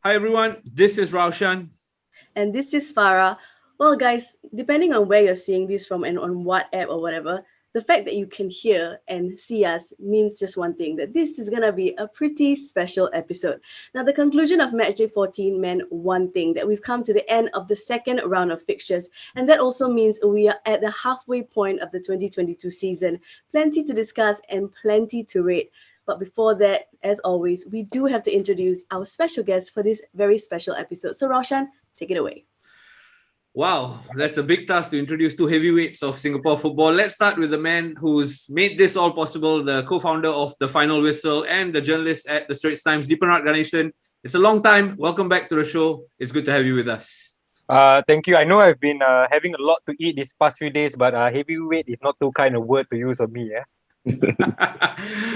Hi everyone, this is Raushan. And this is Farrah. Well, guys, depending on where you're seeing this from and on what app or whatever, the fact that you can hear and see us means just one thing, that this is going to be a pretty special episode. Now, the conclusion of Matchday 14 meant one thing, that we've come to the end of the second round of fixtures. And that also means we are at the halfway point of the 2022 season. Plenty to discuss and plenty to rate. But before that, as always, we do have to introduce our special guest for this very special episode. So, Raushan, take it away. Wow, that's a big task to introduce two heavyweights of Singapore football. Let's start with the man who's made this all possible, the co-founder of The Final Whistle and the journalist at the Straits Times, Deepanraj. It's a long time. Welcome back to the show. It's good to have you with us. Thank you. I know I've been having a lot to eat these past few days, but heavyweight is not too kind of word to use on me.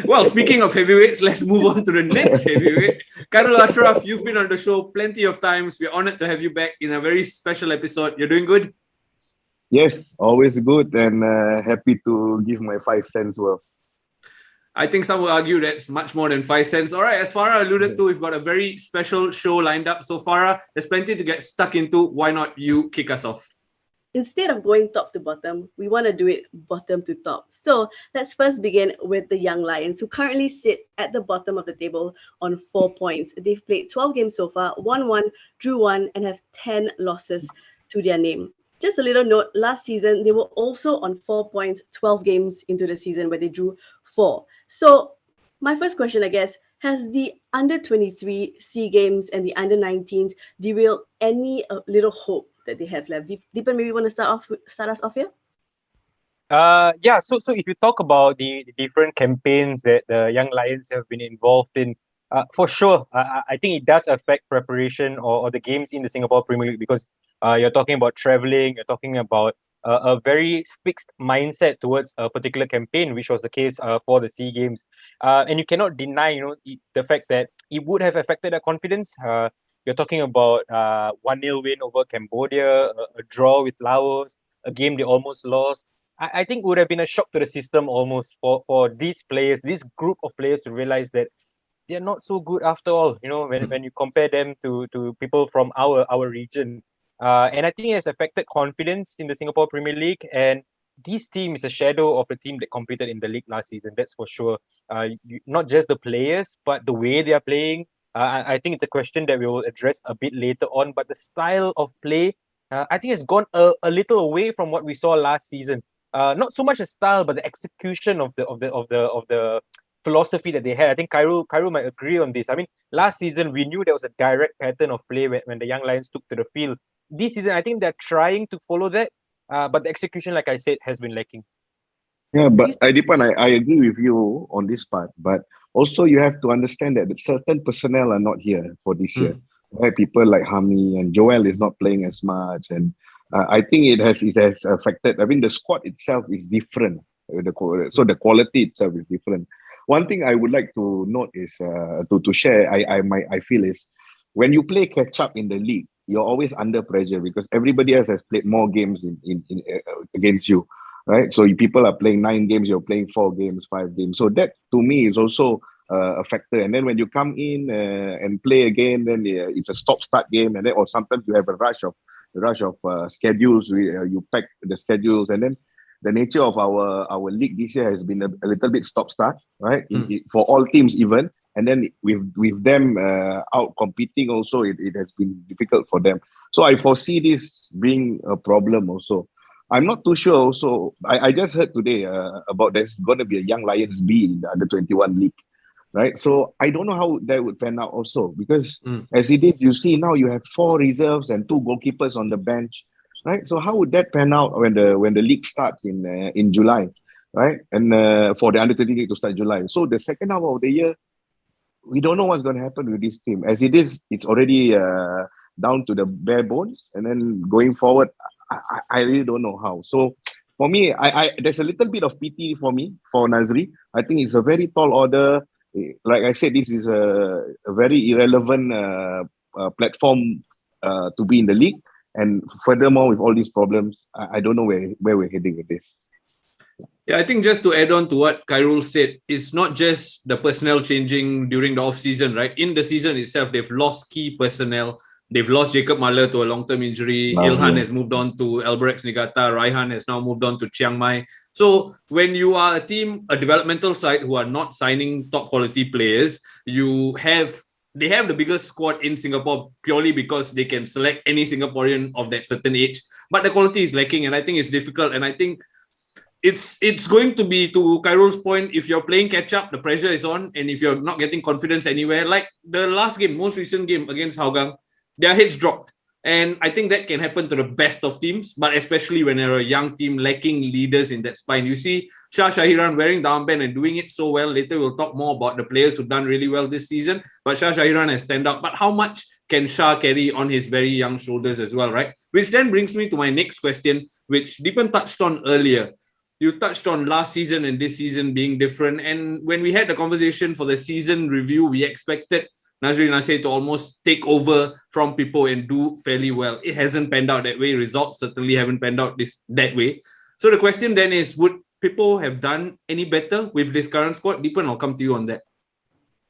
Well, speaking of heavyweights, let's move on to the next heavyweight. Khairul Asyraf, you've been on the show plenty of times. We're honored to have you back in a very special episode. You're doing good? Yes, always good and happy to give my 5 cents worth. I think some will argue that's much more than 5 cents. All right, as Farrah alluded to, we've got a very special show lined up. So Farrah, there's plenty to get stuck into. Why not you kick us off? Instead of going top to bottom, we want to do it bottom to top. So let's first begin with the Young Lions, who currently sit at the bottom of the table on 4 points. They've played 12 games so far, won 1, drew 1, and have 10 losses to their name. Just a little note, last season, they were also on 4 points, 12 games into the season where they drew 4. So my first question, I guess, has the under-23 SEA Games and the under-19s derailed any little hope that they have left? Deepan, maybe you want to start us off here? So if you talk about the different campaigns that the Young Lions have been involved in, for sure, I think it does affect preparation or the games in the Singapore Premier League, because you're talking about traveling, you're talking about a very fixed mindset towards a particular campaign, which was the case for the SEA Games. And you cannot deny, the fact that it would have affected their confidence. You're talking about 1-0 win over Cambodia, a draw with Laos, a game they almost lost. I think it would have been a shock to the system almost for these players, this group of players, to realize that they're not so good after all, when you compare them to people from our region. And I think it has affected confidence in the Singapore Premier League. And this team is a shadow of the team that competed in the league last season, that's for sure. Not just the players, but the way they are playing. I think it's a question that we will address a bit later on. But the style of play, I think, has gone a little away from what we saw last season. Not so much a style, but the execution of the philosophy that they had. I think Khairul might agree on this. I mean, last season we knew there was a direct pattern of play when the Young Lions took to the field. This season, I think they're trying to follow that, but the execution, like I said, has been lacking. Yeah, but I agree with you on this part. But also, you have to understand that certain personnel are not here for this year. Right? People like Hami and Joel is not playing as much, and I think it has affected. I mean, the squad itself is different. So the quality itself is different. One thing I would like to note is to share. I feel is when you play catch up in the league, you're always under pressure because everybody else has played more games in against you, right? So people are playing 9 games, you're playing 4 games, 5 games. So that to me is also a factor. And then when you come in and play again, then it's a stop-start game, and then or sometimes you have a rush of schedules. You pack the schedules, and then the nature of our league this year has been a little bit stop-start, right? For all teams even. And then with them out competing also, it has been difficult for them. So I foresee this being a problem also. I'm not too sure also. I just heard today about there's going to be a Young Lions B in the Under-21 league, right? So I don't know how that would pan out also, because as it is, you see now you have 4 reserves and 2 goalkeepers on the bench, right? So how would that pan out when the league starts in July, right? And for the Under-20 league to start July. So the second half of the year, we don't know what's going to happen with this team. As it is, it's already down to the bare bones. And then going forward, I really don't know how. So for me, I there's a little bit of pity for me, for Nazri. I think it's a very tall order. Like I said, this is a very irrelevant platform to be in the league. And furthermore, with all these problems, I don't know where we're heading with this. Yeah, I think just to add on to what Khairul said, it's not just the personnel changing during the off-season, right? In the season itself, they've lost key personnel. They've lost Jacob Mahler to a long-term injury. Ilhan has moved on to Albirex Niigata. Raihan has now moved on to Chiang Mai. So when you are a team, a developmental side who are not signing top quality players, they have the biggest squad in Singapore purely because they can select any Singaporean of that certain age. But the quality is lacking, and I think it's difficult. And I think it's going to be, to Khairul's point, if you're playing catch up, the pressure is on, and if you're not getting confidence anywhere, like the most recent game against Hougang, their heads dropped. And I think that can happen to the best of teams, but especially when you're a young team lacking leaders in that spine. You see Shah Shahiran wearing the armband and doing it so well. Later we'll talk more about the players who've done really well this season, but Shah Shahiran has stand out. But how much can Shah carry on his very young shoulders as well, right? Which then brings me to my next question, which Deepan touched on earlier. You touched on last season and this season being different. And when we had the conversation for the season review, we expected Nazri Nasir to almost take over from Pipo and do fairly well. It hasn't panned out that way. Results certainly haven't panned out that way. So the question then is, would Pipo have done any better with this current squad? Deepan, I'll come to you on that.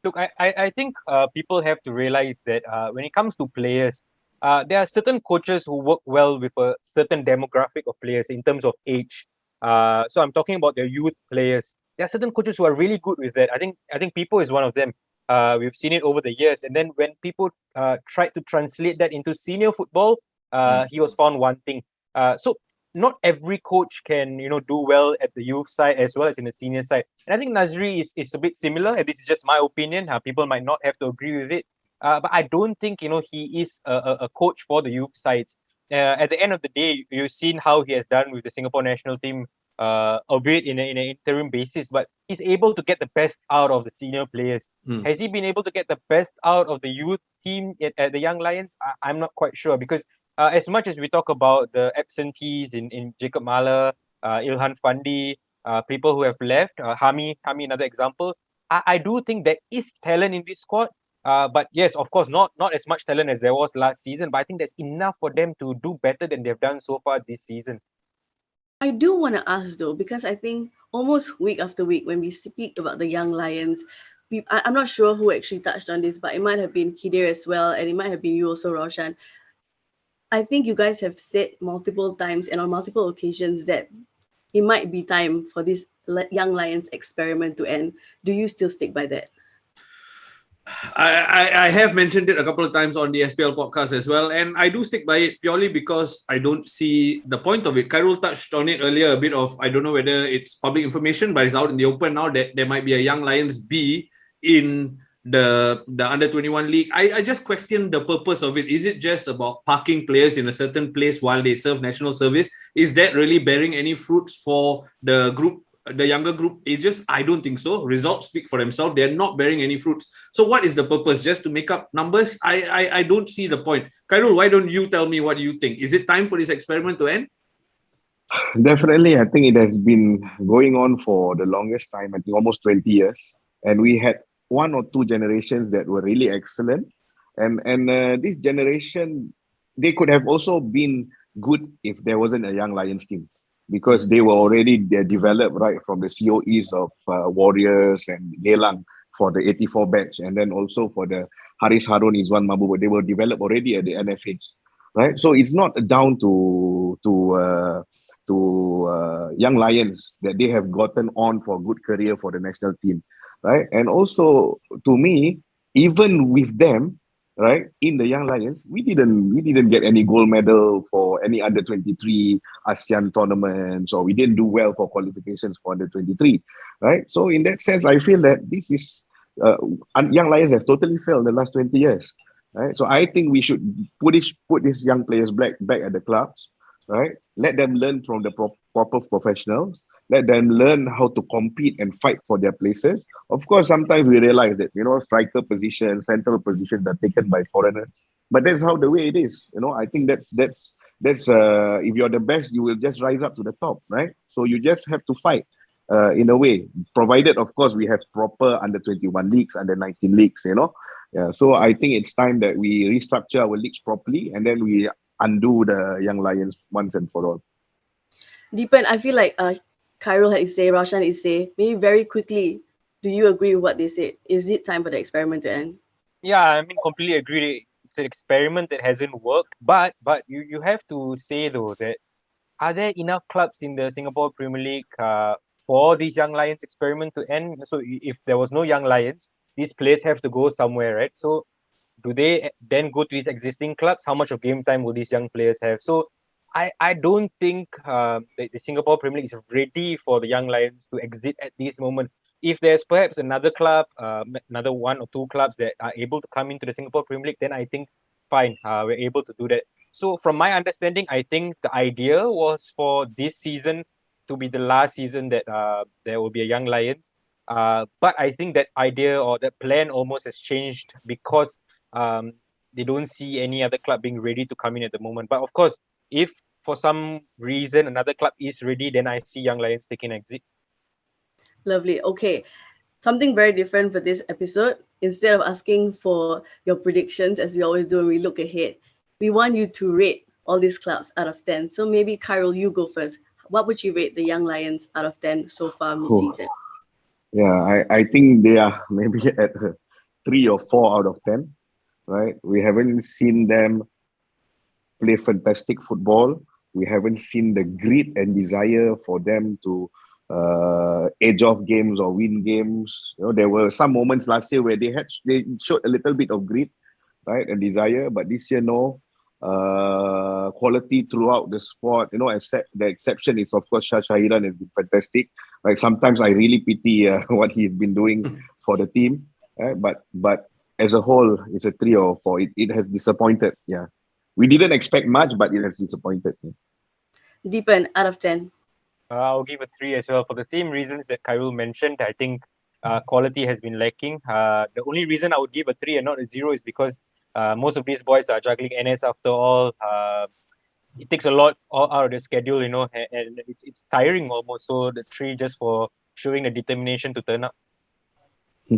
Look, I think people have to realize that when it comes to players, there are certain coaches who work well with a certain demographic of players in terms of age. So I'm talking about the youth players. There are certain coaches who are really good with that. I think Pipo is one of them. We've seen it over the years. And then when people tried to translate that into senior football, he was found wanting. So not every coach can, do well at the youth side as well as in the senior side. And I think Nazri is a bit similar. And this is just my opinion. People might not have to agree with it. But I don't think, he is a coach for the youth sides. At the end of the day, you've seen how he has done with the Singapore national team, albeit in an interim basis, but he's able to get the best out of the senior players. Has he been able to get the best out of the youth team at the Young Lions? I'm not quite sure, because as much as we talk about the absentees in Jacob Mahler, Ilhan Fandi, people who have left, Hami, another example, I do think there is talent in this squad. But yes, of course, not as much talent as there was last season, but I think there's enough for them to do better than they've done so far this season. I do want to ask though, because I think almost week after week when we speak about the Young Lions, I'm not sure who actually touched on this, but it might have been Kidir as well, and it might have been you also, Raushan. I think you guys have said multiple times and on multiple occasions that it might be time for this Young Lions experiment to end. Do you still stick by that? I have mentioned it a couple of times on the SPL podcast as well, and I do stick by it purely because I don't see the point of it. Khairul touched on it earlier, a bit of, I don't know whether it's public information, but it's out in the open now that there might be a Young Lions B in the under-21 league. I just question the purpose of it. Is it just about parking players in a certain place while they serve national service? Is that really bearing any fruits for the group, the younger group ages? I don't think so. Results speak for themselves. They're not bearing any fruits. So what is the purpose? Just to make up numbers? I don't see the point. Khairul, why don't you tell me what you think? Is it time for this experiment to end? Definitely. I think it has been going on for the longest time, I think almost 20 years. And we had one or two generations that were really excellent. And this generation, they could have also been good if there wasn't a Young Lions team, because they were already developed right from the COEs of Warriors and Geylang for the 84 batch, and then also for the Haris Harun, Izwan Mabu, but they were developed already at the NFH, right? So it's not down to Young Lions that they have gotten on for a good career for the national team, right? And also, to me, even with them, right, in the Young Lions, we didn't get any gold medal for any under 23 ASEAN tournaments, or we didn't do well for qualifications for under 23, right? So in that sense, I feel that this is Young Lions have totally failed in the last 20 years, right? So I think we should put these young players back at the clubs, right? Let them learn from the proper professionals. Let them learn how to compete and fight for their places. Of course, sometimes we realize that, striker positions, central positions are taken by foreigners. But that's how the way it is. I think that's if you're the best, you will just rise up to the top, right? So you just have to fight in a way, provided, of course, we have proper under 21 leagues, under 19 leagues, Yeah, so I think it's time that we restructure our leagues properly, and then we undo the Young Lions once and for all. Deepan, I feel like Khairul had to say, Raushan had to say, maybe very quickly, do you agree with what they said? Is it time for the experiment to end? Yeah, I mean, completely agree. It's an experiment that hasn't worked. But you have to say though that are there enough clubs in the Singapore Premier League for these young lions experiment to end? So if there was no young lions, these players have to go somewhere, right? So do they then go to these existing clubs? How much of game time will these young players have? So I don't think the Singapore Premier League is ready for the young lions to exit at this moment. If there's perhaps another club, another one or two clubs that are able to come into the Singapore Premier League, then I think fine, we're able to do that. So from my understanding, I think the idea was for this season to be the last season that there will be a young lions. But I think that idea or that plan almost has changed because um, they don't see any other club being ready to come in at the moment. But of course, if for some reason another club is ready, then I see Young Lions taking exit. Lovely. Okay. Something very different for this episode. Instead of asking for your predictions, as we always do when we look ahead, we want you to rate all these clubs out of 10. So maybe, Khairul, you go first. What would you rate the Young Lions out of 10 so far mid-season? Yeah, I think they are maybe at a 3 or 4 out of 10. Right? We haven't seen them play fantastic football. We haven't seen the grit and desire for them to edge off games or win games. You know, there were some moments last year where they showed a little bit of grit, right, and desire, but this year no. Quality throughout the sport. You know, except the exception is of course Shahiran has been fantastic. Like sometimes I really pity what he's been doing for the team. But as a whole, it's a 3 or 4. It has disappointed. Yeah, we didn't expect much, but it has disappointed. Deepan, out of 10. I'll give a 3 as well for the same reasons that Khairul mentioned. I think quality has been lacking. The only reason I would give a 3 and not a 0 is because most of these boys are juggling NS after all. It takes a lot out of the schedule, you know, and it's tiring almost. So the 3 just for showing the determination to turn up.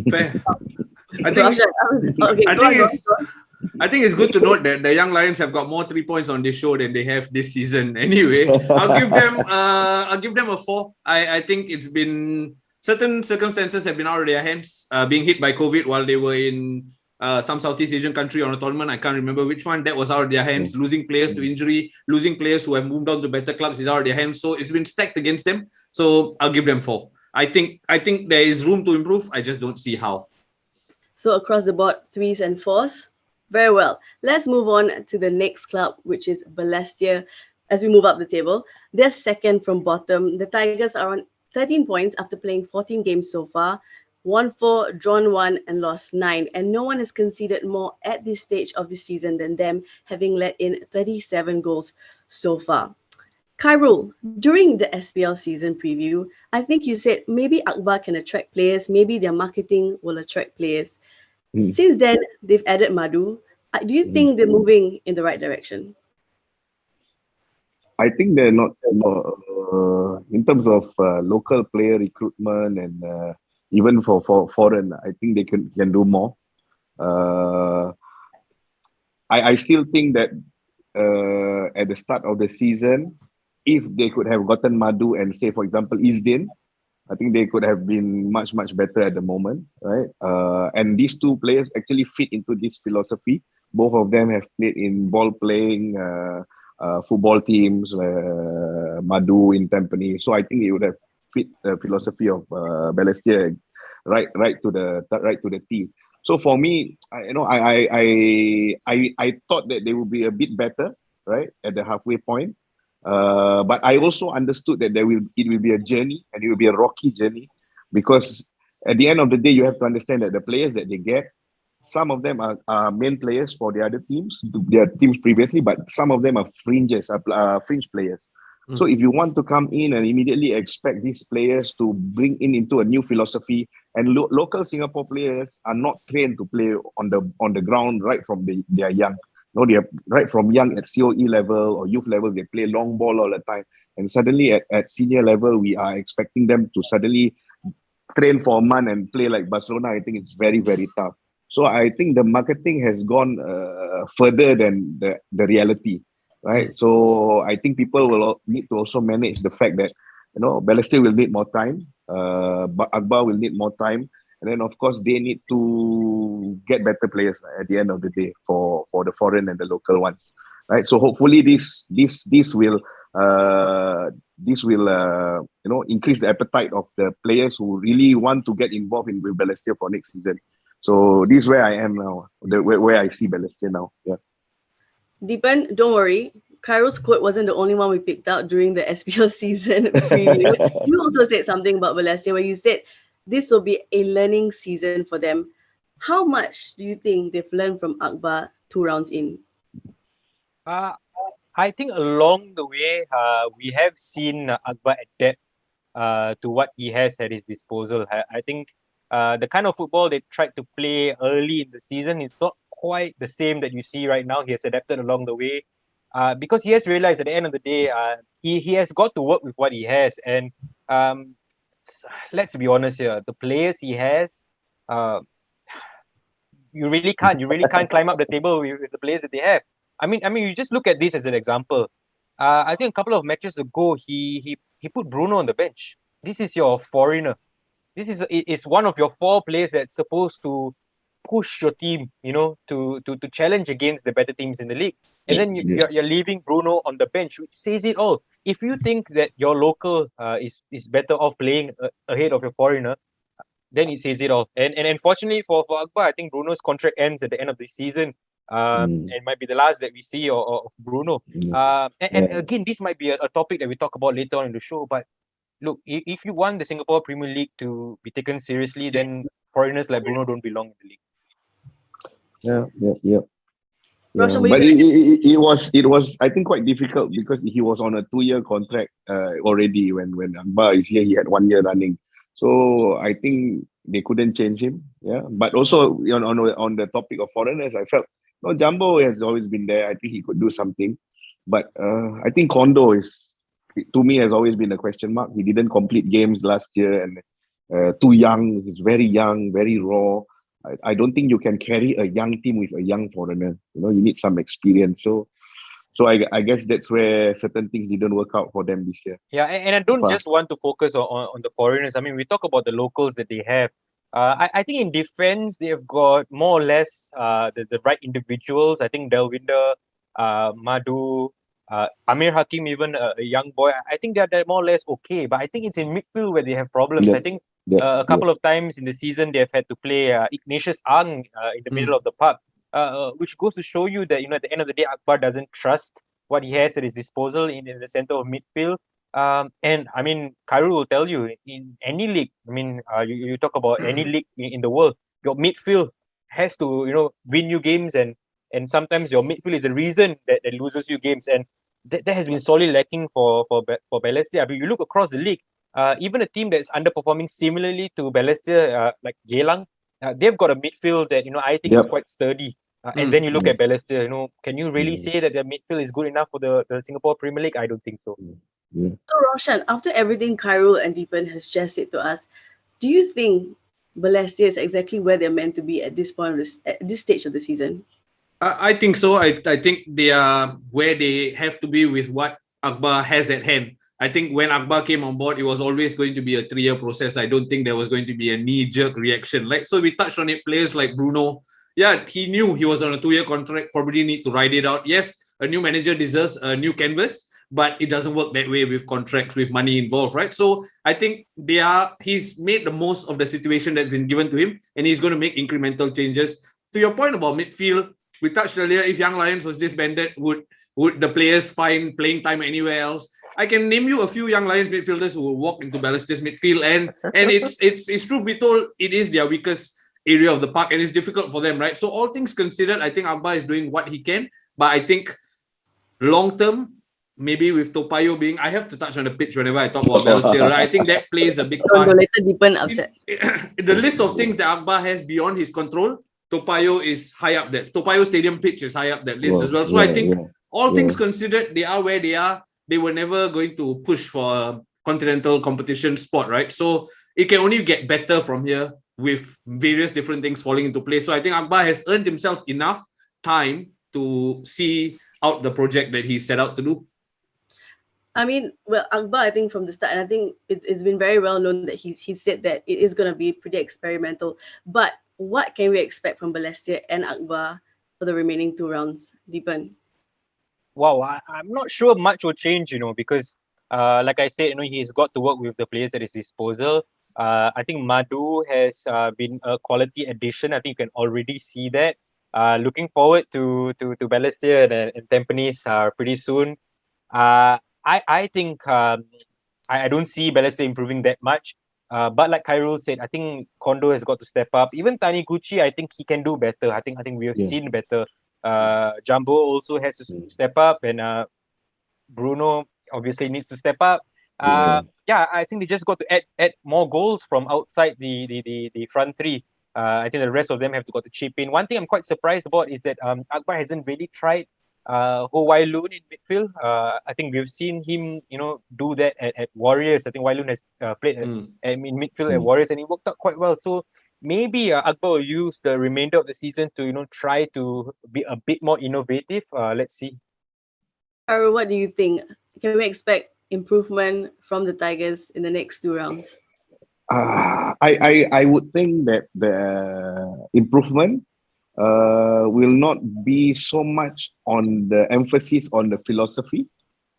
Fair. I think Okay, I go on, think go on, it's go on. I think it's good to note that the Young Lions have got more 3 points on this show than they have this season. Anyway, I'll give them a 4. I think it's been certain circumstances have been out of their hands, being hit by COVID while they were in some Southeast Asian country on a tournament. I can't remember which one. That was out of their hands. Losing players to injury, losing players who have moved on to better clubs is out of their hands. So it's been stacked against them. So I'll give them 4. I think there is room to improve. I just don't see how. So across the board, 3s and 4s. Very well. Let's move on to the next club, which is Balestier. As we move up the table, they're second from bottom. The Tigers are on 13 points after playing 14 games so far. Won 4, drawn 1, and lost 9. And no one has conceded more at this stage of the season than them, having let in 37 goals so far. Khairul, during the SPL season preview, I think you said maybe Akbar can attract players, maybe their marketing will attract players. Since then, they've added Madhu. Do you think they're moving in the right direction? I think they're not in terms of local player recruitment and even for foreign. I think they can do more. I still think that at the start of the season, if they could have gotten Madhu and say, for example, Isdin, I think they could have been much better at the moment, right? And these two players actually fit into this philosophy. Both of them have played in ball playing football teams, Madhu in Tampines. So I think it would have fit the philosophy of Balestier right to the T. So for me, I thought that they would be a bit better, right, at the halfway point. But I also understood that it will be a journey, and it will be a rocky journey, because at the end of the day, you have to understand that the players that they get, some of them are main players for the other teams, their teams previously, but some of them are fringe players. So if you want to come in and immediately expect these players to bring into a new philosophy, and local Singapore players are not trained to play on the ground right from they are young. No, they are right from young at COE level or youth level, they play long ball all the time. And suddenly at senior level, we are expecting them to suddenly train for a month and play like Barcelona. I think it's very, very tough. So I think the marketing has gone further than the reality, right? So I think people will need to also manage the fact that Balestier will need more time. But Akbar will need more time. And then, of course, they need to get better players at the end of the day for the foreign and the local ones, right? So hopefully this will increase the appetite of the players who really want to get involved with Balestier for next season. So this is where I am now, where I see Balestier now. Yeah. Deepan, don't worry. Khairul's quote wasn't the only one we picked out during the SPL season preview. You also said something about Balestier where you said this will be a learning season for them. How much do you think they've learned from Akbar 2 rounds in? I think along the way, we have seen Akbar adapt to what he has at his disposal. I think the kind of football they tried to play early in the season is not quite the same that you see right now. He has adapted along the way because he has realized at the end of the day, he has got to work with what he has. And let's be honest here, the players he has, you really can't climb up the table with the players that they have. I mean, you just look at this as an example. I think a couple of matches ago, he put Bruno on the bench. This is your foreigner. This is one of your 4 players that's supposed to push your team, to challenge against the better teams in the league. And then you're leaving Bruno on the bench, which says it all. If you think that your local is better off playing ahead of your foreigner, then it says it all. And unfortunately for Akbar, I think Bruno's contract ends at the end of the season. And might be the last that we see of Bruno. And again, this might be a topic that we talk about later on in the show. But look, if you want the Singapore Premier League to be taken seriously, then foreigners like Bruno don't belong in the league. Yeah. Raushan, But it was I think quite difficult because he was on a 2-year contract already when Akbar is here. He had 1 year running, so I think they couldn't change him. Yeah, but also on the topic of foreigners, I felt Jumbo has always been there. I think he could do something, but I think Kondo to me has always been a question mark. He didn't complete games last year and too young. He's very young, very raw. I don't think you can carry a young team with a young foreigner. You need some experience. So I guess that's where certain things didn't work out for them this year. Yeah, and I don't just want to focus on the foreigners. I mean, we talk about the locals that they have. I think in defense, they have got more or less the right individuals. I think Delwinder, Madhu, Amir Hakim, even a young boy. I think they're more or less okay. But I think it's in midfield where they have problems. I think a couple of times in the season, they've had to play Ignatius Ang in the middle of the park, which goes to show you that, at the end of the day, Akbar doesn't trust what he has at his disposal in the center of midfield. And I mean, Khairul will tell you, in any league, I mean, you talk about any league in the world, your midfield has to, win you games, and sometimes your midfield is the reason that loses you games. And that has been sorely lacking for Balestier. I mean, you look across the league, even a team that's underperforming similarly to Balestier, like Geylang, they've got a midfield that I think is quite sturdy. And then you look at Balestier, can you really say that their midfield is good enough for the Singapore Premier League? I don't think so. So Raushan, after everything Khairul and Deepan has just said to us, do you think Balestier is exactly where they're meant to be at this point, at this stage of the season? I think so. I think they are where they have to be with what Akbar has at hand. I think when Akbar came on board, it was always going to be a 3-year process. I don't think there was going to be a knee-jerk reaction. So we touched on it, players like Bruno. Yeah, he knew he was on a 2-year contract, probably need to ride it out. Yes, a new manager deserves a new canvas, but it doesn't work that way with contracts, with money involved, right? So I think he's made the most of the situation that's been given to him, and he's going to make incremental changes. To your point about midfield, we touched earlier, if Young Lions was disbanded, would the players find playing time anywhere else? I can name you a few Young Lions midfielders who will walk into Balestier's midfield, and it's truth be told, it is their weakest area of the park, and it's difficult for them, right? So all things considered, I think Akbar is doing what he can, but I think long term, maybe with Topayo being, I have to touch on the pitch whenever I talk about Balestier, right? I think that plays a big part. Later Deepan upset. The list of things that Akbar has beyond his control, Topayo is high up there. Topayo Stadium pitch is high up that list as well. So I think all things considered, they are where they are. They were never going to push for a continental competition spot, right? So it can only get better from here with various different things falling into place. So I think Akbar has earned himself enough time to see out the project that he set out to do. I mean, well, Akbar, I think from the start, and I think it's been very well known that he said that it is going to be pretty experimental. But what can we expect from Balestier and Akbar for the remaining two rounds, Deepan? Wow, I'm not sure much will change, because like I said, he's got to work with the players at his disposal. I think Madhu has been a quality addition. I think you can already see that. Looking forward to Balestier and Tampines pretty soon. I think I don't see Balestier improving that much. But like Khairul said, I think Kondo has got to step up. Even Taniguchi, I think he can do better. I think we have Yeah. seen better. Jumbo also has to step up, and Bruno obviously needs to step up. Yeah. Yeah, I think they just got to add more goals from outside the front three. I think the rest of them have to got to chip in. One thing I'm quite surprised about is that Akbar hasn't really tried Ho Wai Loon in midfield. I think we've seen him, do that at Warriors. I think Wai Loon has played in midfield at Warriors, and it worked out quite well. So maybe Akbar will use the remainder of the season to try to be a bit more innovative. Let's see. Or what do you think? Can we expect improvement from the Tigers in the next two rounds? I would think that the improvement will not be so much on the emphasis on the philosophy,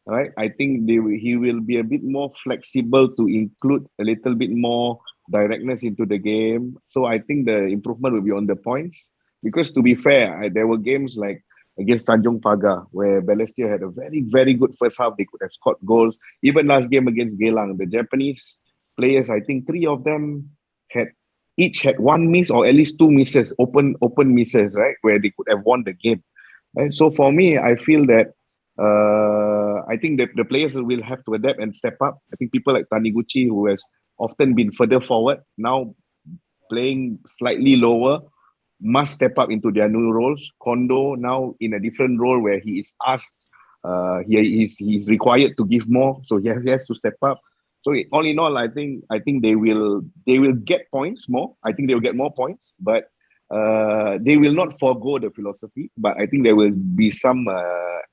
right? I think he will be a bit more flexible to include a little bit more directness into the game. So I think the improvement will be on the points. Because to be fair, there were games like against Tanjong Pagar where Balestier had a very, very good first half. They could have scored goals. Even last game against Geylang, the Japanese players, I think three of them had each had one miss or at least two misses, open misses, right, where they could have won the game. And so for me, I feel that I think that the players will have to adapt and step up. I think people like Taniguchi, who has often been further forward, now playing slightly lower, must step up into their new roles. Kondo now in a different role where he is asked, he's required to give more, so he has to step up. So all in all, I think they will get points more. I think they will get more points, but they will not forego the philosophy. But I think there will be some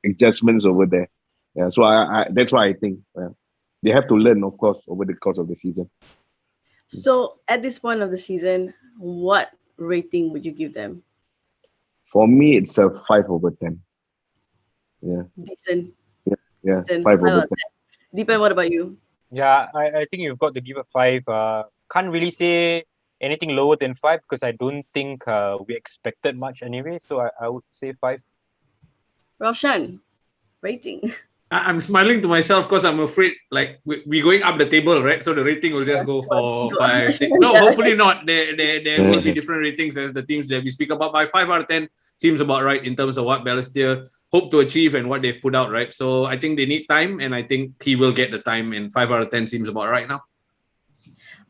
adjustments over there. Yeah, so I that's why I think they have to learn, of course, over the course of the season. So at this point of the season, what rating would you give them? For me, it's a 5/10. Yeah, Decent. yeah, Decent. 5/10. Deepan, what about you? Yeah, I think you've got to give a 5. Can't really say anything lower than 5 because I don't think we expected much anyway. So I would say 5. Raushan, rating. I'm smiling to myself because I'm afraid like we're going up the table, right? So the rating will just go for 5, 6. No, hopefully not. There will be different ratings as the teams that we speak about. By 5/10 seems about right in terms of what Balestier hope to achieve and what they've put out, right? So I think they need time, and I think he will get the time. And 5/10 seems about right now.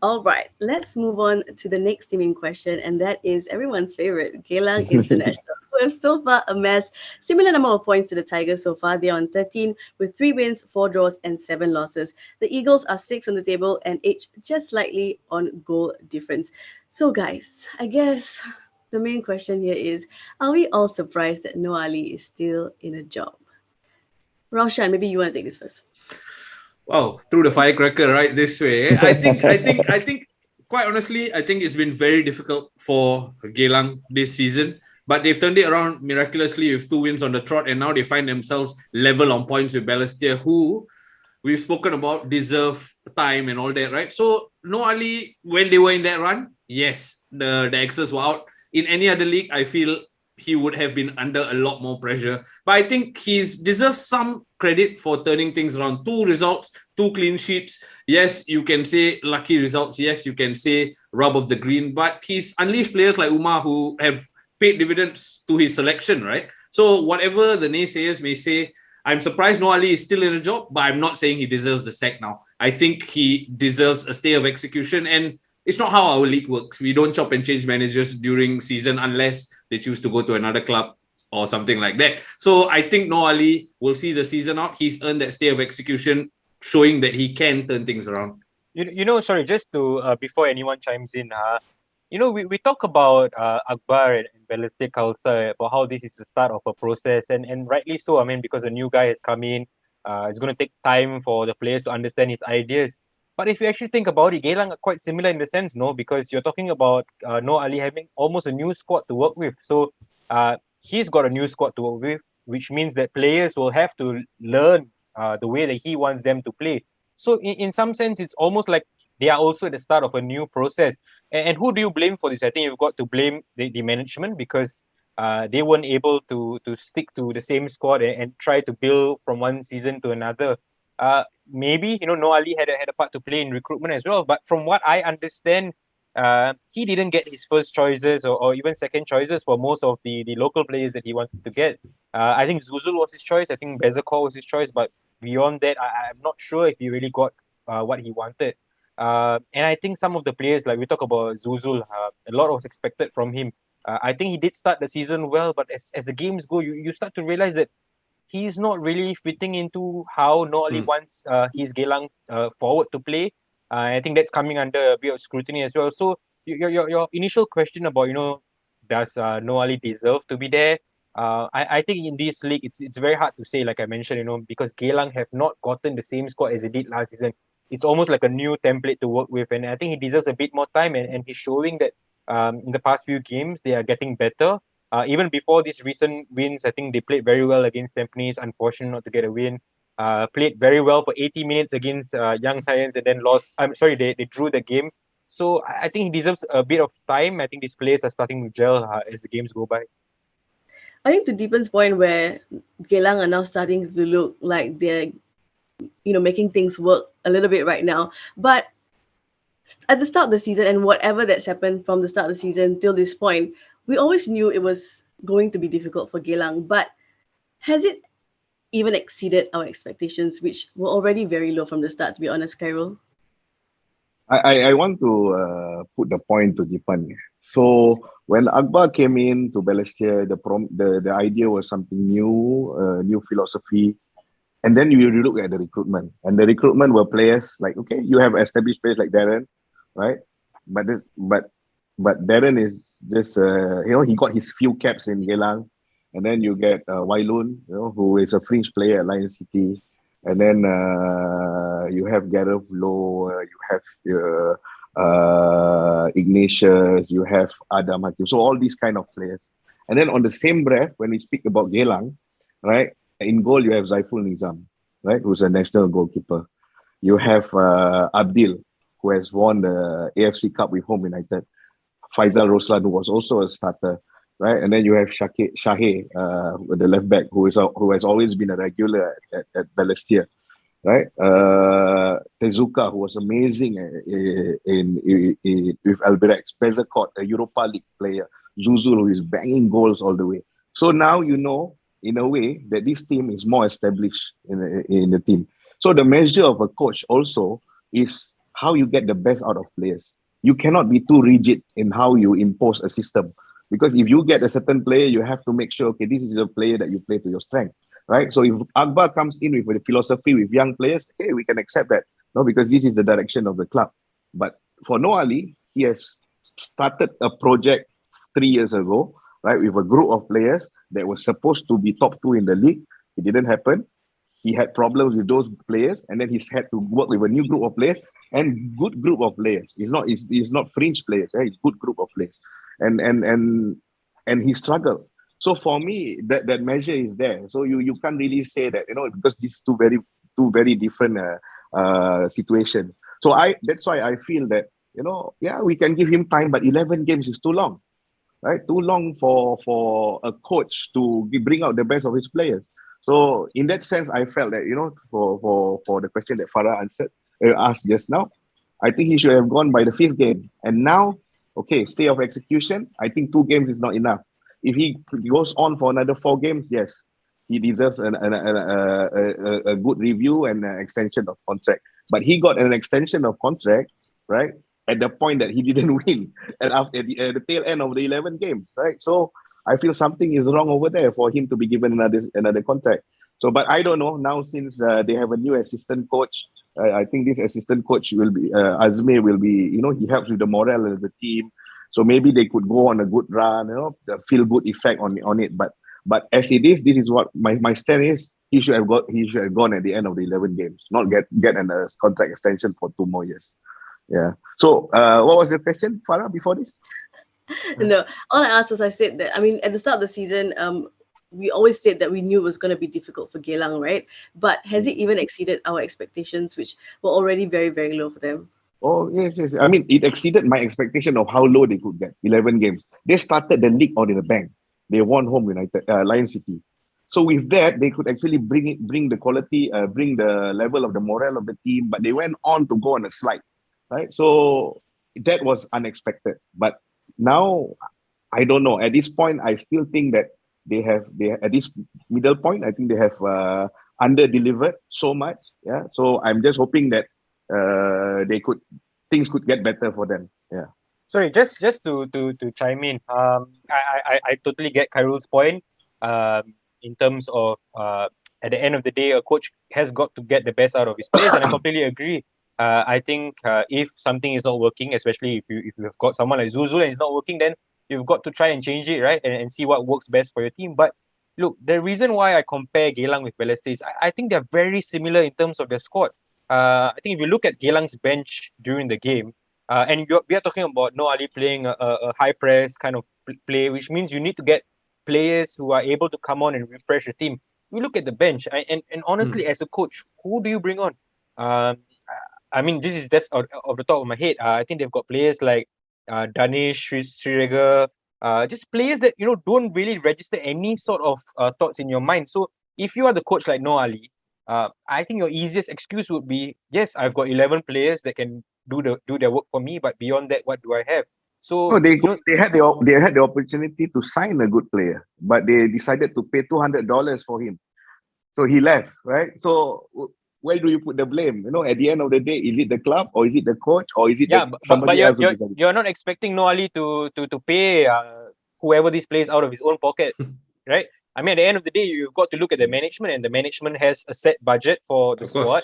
All right, let's move on to the next team in question, and that is everyone's favorite, Geylang International, who have so far amassed similar number of points to the Tigers so far. They're on 13 with 3 wins, 4 draws, and 7 losses. The Eagles are 6 on the table and edge just slightly on goal difference. So, guys, I guess the main question here is, are we all surprised that Noah Ali is still in a job? Raushan, maybe you want to take this first. Wow, through the firecracker right this way. I think quite honestly, I think it's been very difficult for Geylang this season. But they've turned it around miraculously with 2 wins on the trot, and now they find themselves level on points with Balestier, who we've spoken about deserve time and all that, right? So Noah Ali, when they were in that run, yes, the X's were out. In any other league, I feel he would have been under a lot more pressure. But I think he's deserves some credit for turning things around. 2 results, 2 clean sheets. Yes, you can say lucky results. Yes, you can say rub of the green. But he's unleashed players like Umar who have paid dividends to his selection, right? So whatever the naysayers may say, I'm surprised Noah Ali is still in a job, but I'm not saying he deserves the sack now. I think he deserves a stay of execution, and it's not how our league works. We don't chop and change managers during season unless they choose to go to another club or something like that. So I think Noah Ali will see the season out. He's earned that stay of execution, showing that he can turn things around. Sorry, just to before anyone chimes in, we talk about Akbar and Balestier Khalsa about how this is the start of a process, and rightly so. I mean, because a new guy has come in, It's going to take time for the players to understand his ideas. But if you actually think about it, Geylang are quite similar in the sense, no, because you're talking about Noor Ali having almost a new squad to work with. So he's got a new squad to work with, which means that players will have to learn the way that he wants them to play. So in some sense, it's almost like they are also at the start of a new process. And who do you blame for this? I think you've got to blame the management, because they weren't able to stick to the same squad and try to build from one season to another. Maybe Noor Ali had a part to play in recruitment as well. But from what I understand, he didn't get his first choices or even second choices for most of the local players that he wanted to get. I think Zuzul was his choice. I think Bezakor was his choice. But beyond that, I'm not sure if he really got what he wanted. And I think some of the players, like we talk about Zuzul, a lot was expected from him. I think he did start the season well, but as the games go, you start to realize that he's not really fitting into how Noor Ali wants his Geylang forward to play. I think that's coming under a bit of scrutiny as well. So your initial question about does Noor Ali deserve to be there? I think in this league it's very hard to say, like I mentioned, because Geylang have not gotten the same squad as they did last season. It's almost like a new template to work with, and I think he deserves a bit more time, and he's showing that in the past few games they are getting better. Even before these recent wins, I think they played very well against Tampines. Unfortunate not to get a win. Played very well for 80 minutes against Young Lions and then lost. I'm sorry, they drew the game. So I think he deserves a bit of time. I think these players are starting to gel as the games go by. I think to Deepan's point, where Geylang are now starting to look like they're, making things work a little bit right now. But at the start of the season, and whatever that's happened from the start of the season till this point, we always knew it was going to be difficult for Geylang. But has it even exceeded our expectations, which were already very low from the start, to be honest, Khairul? I want to put the point to Deepan. So when Akbar came in to Balestier, the idea was something new, new philosophy. And then you look at the recruitment, and the recruitment were players like, okay, you have established players like Darren, right? But Darren is just he got his few caps in Geylang, and then you get Wailun, who is a fringe player at Lion City, and then you have Gareth Low, you have Ignatius, you have Adam Hakim, so all these kind of players. And then on the same breath, when we speak about Geylang, right? In goal, you have Zaiful Nizam, right, who's a national goalkeeper. You have Abdil, who has won the AFC Cup with Home United. Faisal Roslan, who was also a starter, right? And then you have Shaheh, the left back, who has always been a regular at Balestier, right? Tezuka, who was amazing with Albirex. Bezakot, a Europa League player. Zuzul, who is banging goals all the way. So now in a way, that this team is more established in the team. So the measure of a coach also is how you get the best out of players. You cannot be too rigid in how you impose a system, because if you get a certain player, you have to make sure, okay, this is a player that you play to your strength, right? So if Akbar comes in with a philosophy with young players, okay, we can accept that, no, because this is the direction of the club. But for Noor Ali, he has started a project 3 years ago, right, with a group of players that was supposed to be top 2 in the league. It didn't happen. He had problems with those players, and then he's had to work with a new group of players and good group of players. It's not fringe players, right? It's good group of players, and he struggled. So for me, that measure is there. So you can't really say that, because these two very different situations. So that's why I feel that, we can give him time, but 11 games is too long. Right, too long for a coach to bring out the best of his players. So in that sense, I felt that for the question that Farrah asked just now, I think he should have gone by the 5th game. And now, okay, stay of execution. I think 2 games is not enough. If he goes on for another 4 games, yes, he deserves a good review and an extension of contract. But he got an extension of contract, right, at the point that he didn't win, and after at the tail end of the 11 games, right? So I feel something is wrong over there for him to be given another contract. So, but I don't know now, since they have a new assistant coach. I think this assistant coach will be Azmi will be. He helps with the morale of the team. So maybe they could go on a good run. The feel good effect on it. But as it is, this is what my stand is. he should have gone at the end of the 11 games, not get a contract extension for 2 more years. Yeah. So what was the question, Farrah, before this? No, all I asked is I said that, I mean, at the start of the season, we always said that we knew it was going to be difficult for Geylang, right? But has it even exceeded our expectations, which were already very, very low for them? Oh, yes. I mean, it exceeded my expectation of how low they could get. 11 games. They started the league on in the bank. They won home United, Lion City. So with that, they could actually bring the quality, bring the level of the morale of the team. But they went on to go on a slide, right? So that was unexpected. But now, I don't know. At this point, I still think that they have at this middle point, I think they have under delivered so much. Yeah. So I'm just hoping that things could get better for them. Yeah. Sorry, just to chime in. I totally get Khairul's point. In terms of at the end of the day, a coach has got to get the best out of his players, and I completely agree. I think if something is not working, especially if you have got someone like Zia-ul and it's not working, then you've got to try and change it, right? And see what works best for your team. But look, the reason why I compare Geylang with Balestier is I think they're very similar in terms of their squad. I think if you look at Geylang's bench during the game, and we are talking about Noor Ali playing a high press kind of play, which means you need to get players who are able to come on and refresh the team. You look at the bench, and honestly, as a coach, who do you bring on? I mean, this is just of the top of my head. I think they've got players like Danish, Sriraga, just players that don't really register any sort of thoughts in your mind. So if you are the coach like Noor Ali, I think your easiest excuse would be, yes, I've got 11 players that can do their work for me, but beyond that, what do I have? So no, they had the opportunity to sign a good player, but they decided to pay $200 for him. So he left, right? So where do you put the blame? At the end of the day, is it the club or is it the coach or is it somebody else? You're not expecting Noor Ali to pay whoever this plays out of his own pocket, right? I mean, at the end of the day, you've got to look at the management, and the management has a set budget for the squad.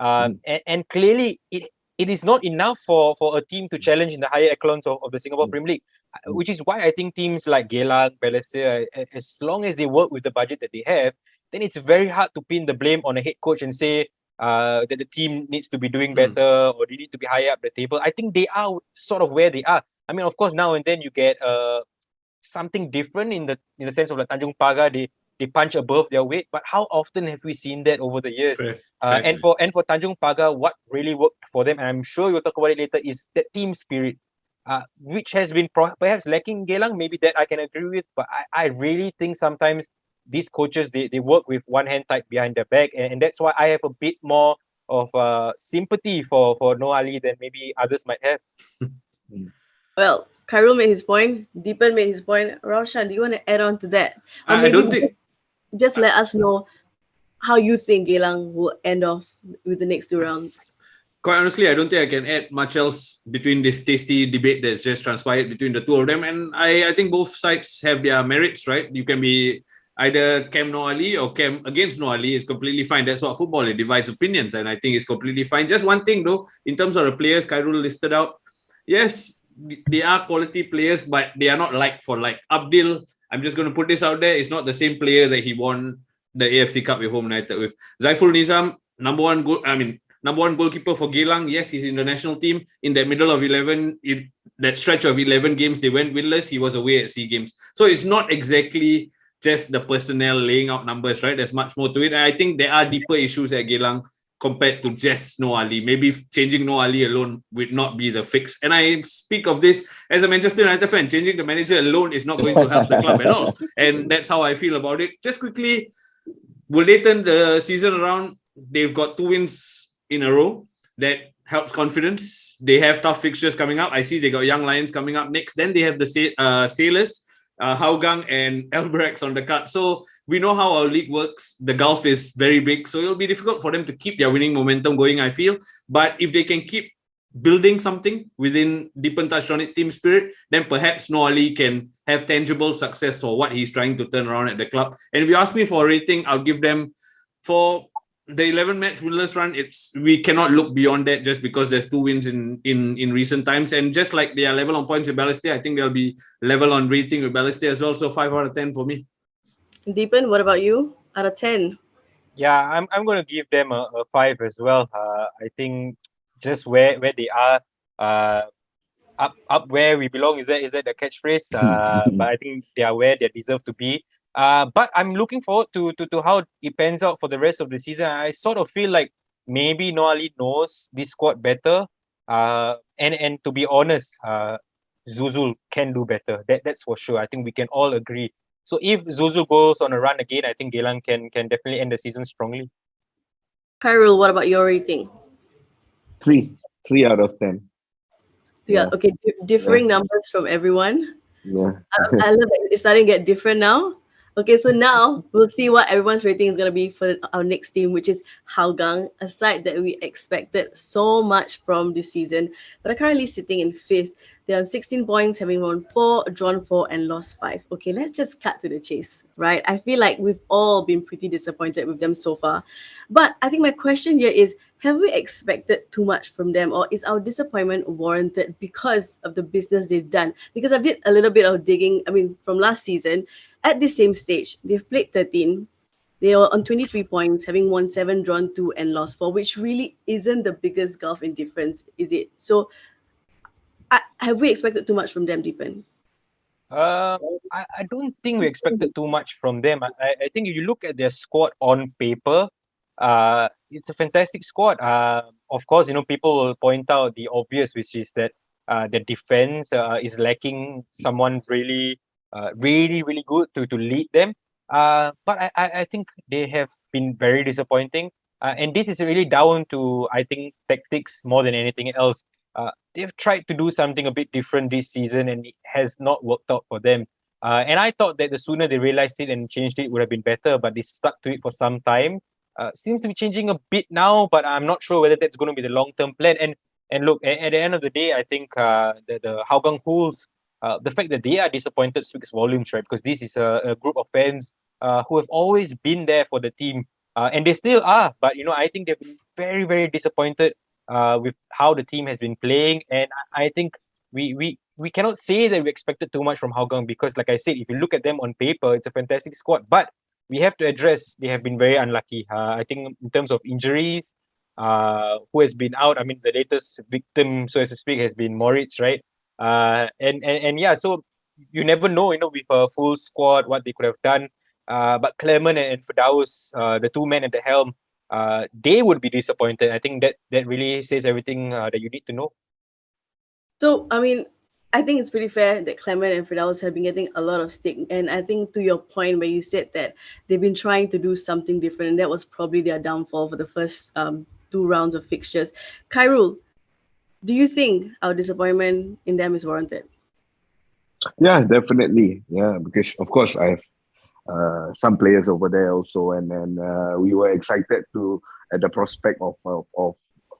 And clearly, it is not enough for a team to challenge in the higher echelons of the Singapore Premier League, which is why I think teams like Geylang, Balestier, as long as they work with the budget that they have, then it's very hard to pin the blame on a head coach and say that the team needs to be doing better or they need to be higher up the table. I think they are sort of where they are. I mean, of course, now and then you get something different in the sense of like Tanjong Pagar, they punch above their weight. But how often have we seen that over the years? And for Tanjong Pagar, what really worked for them, and I'm sure we'll talk about it later, is that team spirit, which has been perhaps lacking in Geylang. Maybe that I can agree with, but I really think sometimes these coaches they work with one hand tied behind their back, and that's why I have a bit more of sympathy for Noor Ali than maybe others might have. Well, Khairul made his point. Deepan made his point. Raushan, do you want to add on to that? Or I don't think. Just let us know how you think Geylang will end off with the next 2 rounds. Quite honestly, I don't think I can add much else between this tasty debate that's just transpired between the two of them. And I think both sides have their merits, right? You can be either Cam Noor Ali or Cam against Noor Ali. Is completely fine. That's what football, it divides opinions, and I think it's completely fine. Just one thing though, in terms of the players Khairul listed out, yes, they are quality players, but they are not like for like. Abdil, I'm just going to put this out there, is not the same player that he won the AFC Cup with Home United with. Zaiful Nizam, number one goalkeeper for Geylang. Yes, he's in the national team. In that middle of 11, that stretch of 11 games, they went winless. He was away at SEA Games. So it's not exactly just the personnel laying out numbers, right? There's much more to it. And I think there are deeper issues at Geylang compared to just Noor Ali. Maybe changing Noor Ali alone would not be the fix. And I speak of this as a Manchester United fan. Changing the manager alone is not going to help the club at all. And that's how I feel about it. Just quickly, will they turn the season around? They've got 2 wins in a row. That helps confidence. They have tough fixtures coming up. I see they got Young Lions coming up next. Then they have the Sailors, Hougang and Albirex on the card. So we know how our league works. The gulf is very big. So it'll be difficult for them to keep their winning momentum going, I feel. But if they can keep building something within Deepan touched on it, team spirit, then perhaps Noor Ali can have tangible success for what he's trying to turn around at the club. And if you ask me for a rating, I'll give them, for the 11-match winless run, we cannot look beyond that just because there's 2 wins in recent times. And just like they are level on points with Balestier, I think they'll be level on rating with Balestier as well. So 5 out of 10 for me. Deepan, what about you? Out of 10? Yeah, I'm going to give them a 5 as well. I think just where they are, uh, up where we belong. Is that the catchphrase? But I think they are where they deserve to be. But I'm looking forward to how it pans out for the rest of the season. I sort of feel like maybe Noah Ali knows this squad better. And to be honest, Zuzul can do better. That's for sure. I think we can all agree. So if Zuzul goes on a run again, I think Geylang can definitely end the season strongly. Khairul, what about your rating? Three out of 10. Yeah, Yeah. okay, differing numbers from everyone. Yeah. I love that it's starting to get different now. Okay, so now we'll see what everyone's rating is going to be for our next team, which is Hougang, a side that we expected so much from this season, but are currently sitting in fifth. They're on 16 points, having won 4, drawn 4, and lost 5. Okay, let's just cut to the chase, right? I feel like we've all been pretty disappointed with them so far. But I think my question here is, have we expected too much from them, or is our disappointment warranted because of the business they've done? Because I did a little bit of digging, from last season. At the same stage, they've played 13. They are on 23 points, having won 7, drawn 2, and lost 4, which really isn't the biggest gulf in difference, is it? So, have we expected too much from them, Deepan? I don't think we expected too much from them. I think if you look at their squad on paper, it's a fantastic squad. Of course, people will point out the obvious, which is that the defense is lacking someone really good to lead them. But I think they have been very disappointing. And this is really down to, I think, tactics more than anything else. They've tried to do something a bit different this season and it has not worked out for them. And I thought that the sooner they realized it and changed it would have been better, but they stuck to it for some time. Seems to be changing a bit now, but I'm not sure whether that's going to be the long-term plan. And look, at the end of the day, I think the Hougang Hools, the fact that they are disappointed speaks volumes, right? Because this is a group of fans who have always been there for the team, and they still are. But I think they've been very, very disappointed with how the team has been playing, and I think we cannot say that we expected too much from Hougang because, like I said, if you look at them on paper, it's a fantastic squad. But we have to address they have been very unlucky. I think in terms of injuries, who has been out? I mean, the latest victim, so as to speak, has been Moritz, right? And yeah, so you never know, with a full squad what they could have done. But Clement and Firdaus, the two men at the helm, they would be disappointed. I think that really says everything that you need to know. So, I think it's pretty fair that Clement and Firdaus have been getting a lot of stick. And I think to your point where you said that they've been trying to do something different, and that was probably their downfall for the first 2 rounds of fixtures. Khairul, do you think our disappointment in them is warranted? Yeah, definitely. Yeah, because of course I have some players over there also, and then we were excited at the prospect of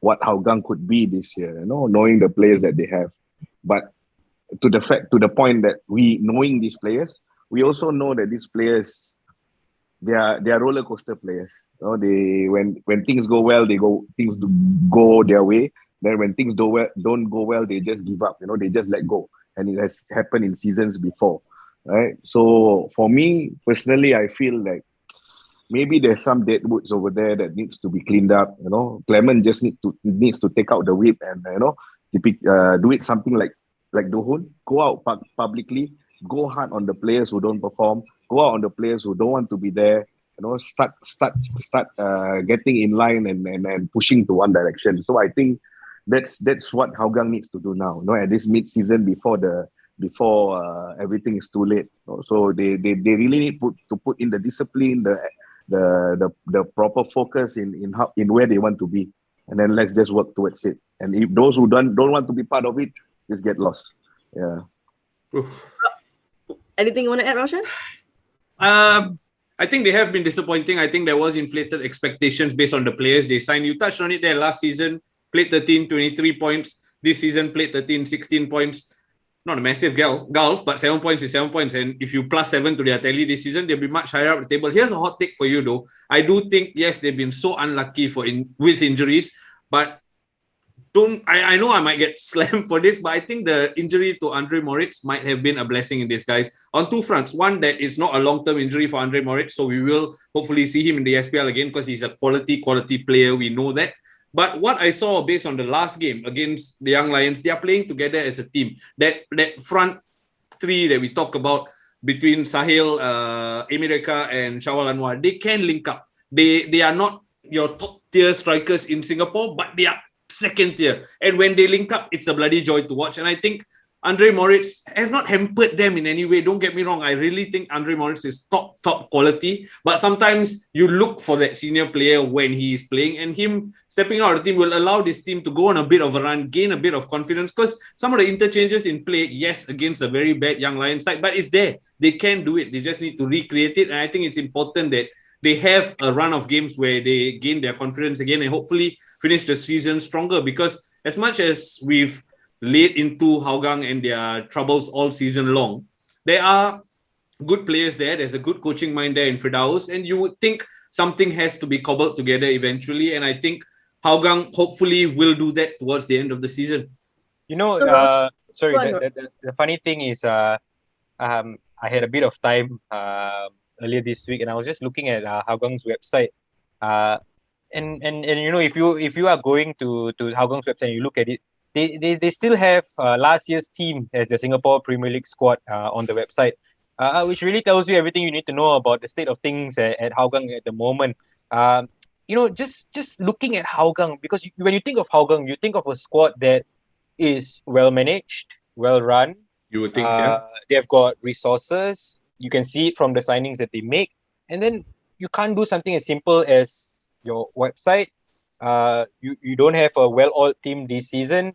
what Hougang could be this year. Knowing the players that they have, but to the point that we knowing these players, we also know that these players they are roller coaster players. They when things go well, things go their way. Then when things don't go well, they just give up. They just let go, and it has happened in seasons before, right? So for me personally, I feel like maybe there's some dead woods over there that needs to be cleaned up. Clement just needs to take out the whip and do it something like Dohun. Go out publicly, go hard on the players who don't perform, go out on the players who don't want to be there. Start getting in line and pushing to one direction. So I think that's what Hougang needs to do now. At this mid-season before everything is too late. So they really need to put in the discipline, the proper focus in where they want to be, and then let's just work towards it. And if those who don't want to be part of it, just get lost. Yeah. Anything you want to add, Raushan? I think they have been disappointing. I think there was inflated expectations based on the players they signed. You touched on it there last season. Played 13, 23 points. This season played 13, 16 points. Not a massive gulf, but 7 points is 7 points. And if you plus 7 to their tally this season, they'll be much higher up the table. Here's a hot take for you, though. I do think, yes, they've been so unlucky with injuries, but I know I might get slammed for this, but I think the injury to Andre Moritz might have been a blessing in disguise on two fronts. One, that it's not a long-term injury for Andre Moritz, so we will hopefully see him in the SPL again because he's a quality player. We know that. But what I saw based on the last game against the Young Lions, they are playing together as a team. That front three that we talk about between Sahil, Emireka, and Shawal Anwar, they can link up. They are not your top tier strikers in Singapore, but they are second tier. And when they link up, it's a bloody joy to watch. And I think Andre Moritz has not hampered them in any way. Don't get me wrong. I really think Andre Moritz is top quality. But sometimes you look for that senior player when he is playing, and him stepping out of the team will allow this team to go on a bit of a run, gain a bit of confidence, because some of the interchanges in play, yes, against a very bad Young Lions side, but it's there. They can do it. They just need to recreate it. And I think it's important that they have a run of games where they gain their confidence again and hopefully finish the season stronger, because as much as we've laid into Hougang and their troubles all season long, there are good players there. There's a good coaching mind there in Firdaus, and you would think something has to be cobbled together eventually. And I think Hougang hopefully will do that towards the end of the season. You know, the funny thing is, I had a bit of time earlier this week, and I was just looking at Hougang's website. And you know, if you are going to Hougang's website and you look at it, they still have last year's team as the Singapore Premier League squad on the website, which really tells you everything you need to know about the state of things at Hougang at the moment. You know, just looking at Hougang, because when you think of Hougang, you think of a squad that is well managed, well run. You would think, yeah. They've got resources. You can see it from the signings that they make, and then you can't do something as simple as your website. You don't have a well-oiled team this season.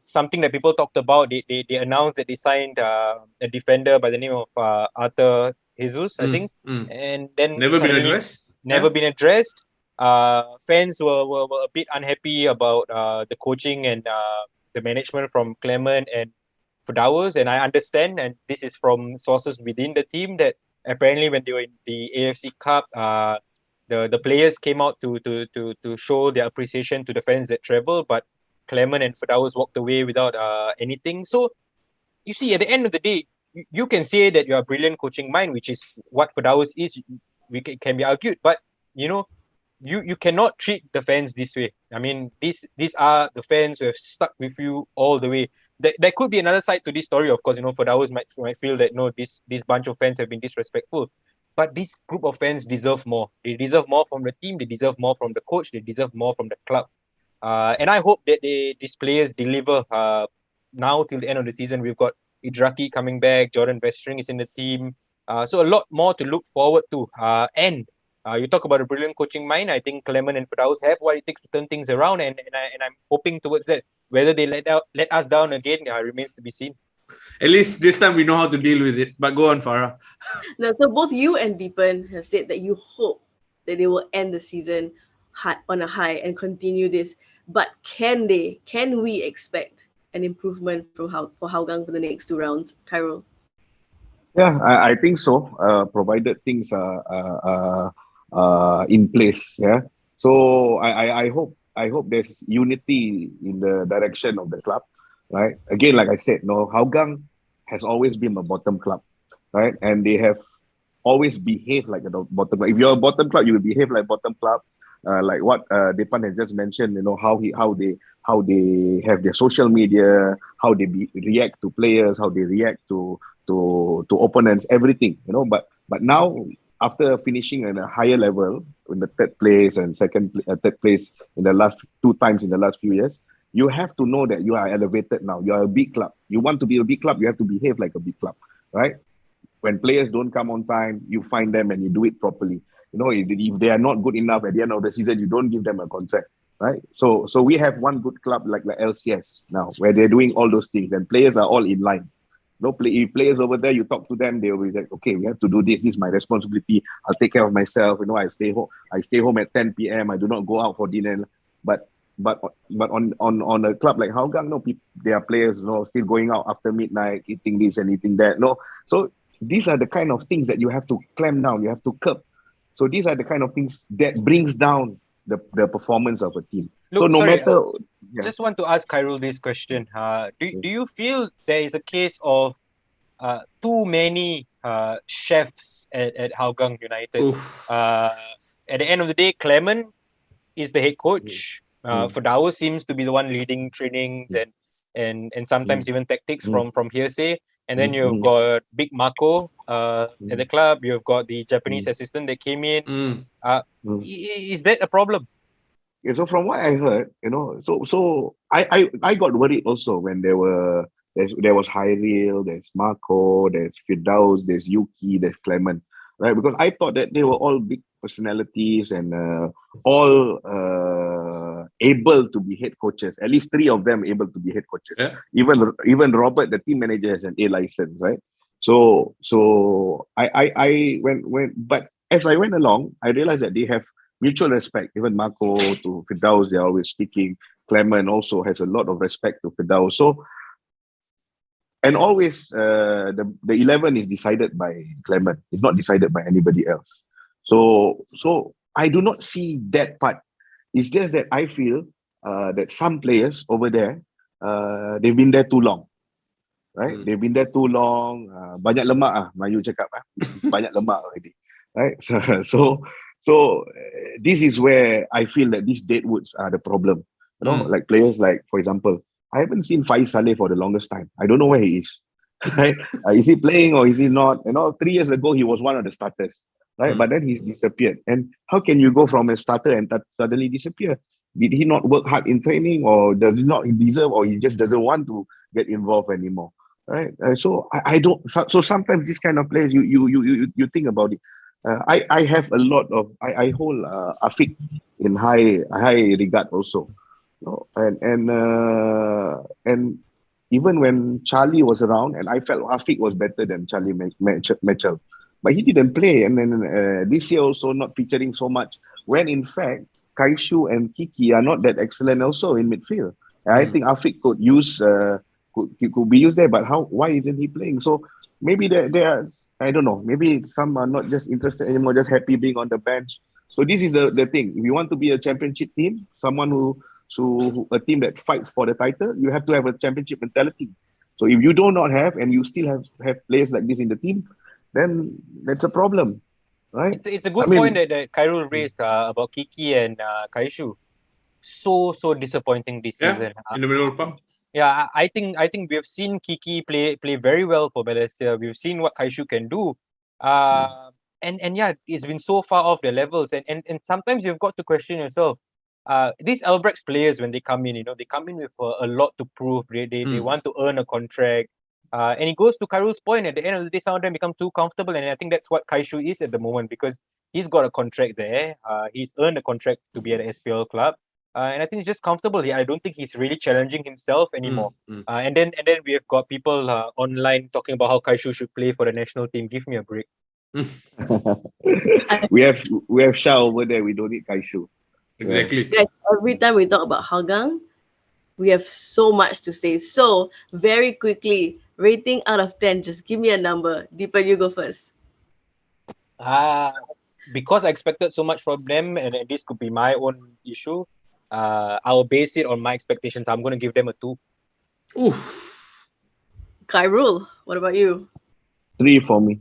Something that people talked about, they announced that they signed a defender by the name of Arthur Jesus, I think, and then Never been addressed. Been addressed. Fans were a bit unhappy about the coaching and the management from Clement and Firdaus, and I understand, and this is from sources within the team, that apparently when they were in the AFC Cup, the players came out to show their appreciation to the fans that travel, but Clement and Firdaus walked away without anything. So you see, at the end of the day, you can say that you're a brilliant coaching mind, which is what Firdaus is. Can be argued, but you know, you cannot treat the fans this way. I mean, these are the fans who have stuck with you all the way. There could be another side to this story, of course. You know, Firdaus might feel that no, this bunch of fans have been disrespectful. But this group of fans deserve more. They deserve more from the team. They deserve more from the coach. They deserve more from the club. And I hope that these players deliver now till the end of the season. We've got Idraki coming back. Jordan Vestring is in the team. So a lot more to look forward to. And you talk about a brilliant coaching mind. I think Clement and Firdaus have what it takes to turn things around. And I'm hoping towards that. Whether they let us down again remains to be seen. At least this time we know how to deal with it. But go on, Farrah. No, so both you and Deepan have said that you hope that they will end the season on a high and continue this. But can we expect an improvement for Hougang for the next two rounds, Khairul? Yeah, I think so. Provided things are in place. Yeah. So I hope there's unity in the direction of the club. Right. Again, like I said, no, Hougang has always been a bottom club, right? And they have always behaved like a bottom club. If you're a bottom club, you will behave like bottom club. Like what Deepan has just mentioned, you know, how they have their social media, how they react to players, how they react to opponents, everything, you know. But now, after finishing in a higher level, in the third place and third place in the last 2 times in the last few years, you have to know that you are elevated now. You are a big club. You want to be a big club, you have to behave like a big club, right? When players don't come on time, you find them and you do it properly. You know, if they are not good enough at the end of the season, you don't give them a contract, right? So we have one good club like LCS now, where they're doing all those things, and players are all in line. If players over there, you talk to them, they will be like, okay, we have to do this. This is my responsibility. I'll take care of myself. You know, I stay home at 10 p.m. I do not go out for dinner. But on a club like Hougang, no, there are players, you know, still going out after midnight, eating this and eating that. No, so these are the kind of things that you have to clamp down. You have to curb. So these are the kind of things that brings down the performance of a team. Look, So no sorry, matter, just want to ask Khairul this question. Do you feel there is a case of too many chefs at Hougang United? Oof. At the end of the day, Clement is the head coach. Mm. Farrah seems to be the one leading trainings and sometimes even tactics from hearsay. And then you've got Big Marco at the club. You've got the Japanese assistant that came in. Is that a problem? Yeah, so from what I heard, I got worried also when there was Khairul, there's Marco, there's Firdaus, there's Yuki, there's Clement, right? Because I thought that they were all big personalities and all able to be head coaches. At least three of them able to be head coaches. Yeah. Even Robert, the team manager, has an A license, right? So I but as I went along, I realized that they have mutual respect. Even Marco to Firdaus, they're always speaking. Clement also has a lot of respect to Firdaus. So, and always the 11 is decided by Clement. It's not decided by anybody else. So I do not see that part. It's just that I feel that some players over there, they've been there too long. Right? They've been there too long. Banyak lemak Melayu cakap banyak lemak already. Right? So this is where I feel that these deadwoods are the problem. Like players like, for example, I haven't seen Faiz Saleh for the longest time. I don't know where he is. Right? Is he playing or is he not? 3 years ago, he was one of the starters. Right? But then he's disappeared. And how can you go from a starter and suddenly disappear? Did he not work hard in training, or does he not deserve, or he just doesn't want to get involved anymore? Right? So I don't. So sometimes this kind of players, you think about it. I have a lot of I hold Afiq in high regard also, and even when Charlie was around, and I felt Afiq was better than Charlie Mitchell, but he didn't play, and then this year also not featuring so much. When in fact Kaishu and Kiki are not that excellent also in midfield. I think Afiq could use could be used there, but why isn't he playing? So maybe there are, I don't know, maybe some are not just interested anymore, just happy being on the bench. So this is the thing. If you want to be a championship team, someone a team that fights for the title, you have to have a championship mentality. So if you do not have, and you still have players like this in the team, then that's a problem, right? It's a good point that Khairul raised about Kiki and Kaishu. So disappointing this season. In the middle of the park. Yeah, I think we have seen Kiki play very well for Balestier. We've seen what Kaishu can do. And yeah, it's been so far off their levels. And sometimes you've got to question yourself. These Albirex players, when they come in, they come in with a lot to prove. They want to earn a contract. And it goes to Khairul's point. At the end of the day, some of them become too comfortable. And I think that's what Kaishu is at the moment, because he's got a contract there. He's earned a contract to be at the SPL club. And I think he's just comfortable. I don't think he's really challenging himself anymore. And then we have got people online talking about how Kaishu should play for the national team. Give me a break. we have Shah over there. We don't need Kaishu. Exactly. Guys, every time we talk about Hougang, we have so much to say. So very quickly, rating out of 10. Just give me a number. Deepa, you go first. Because I expected so much from them, and this could be my own issue. I'll base it on my expectations. I'm going to give them a 2. Oof. Khairul, what about you? 3 for me.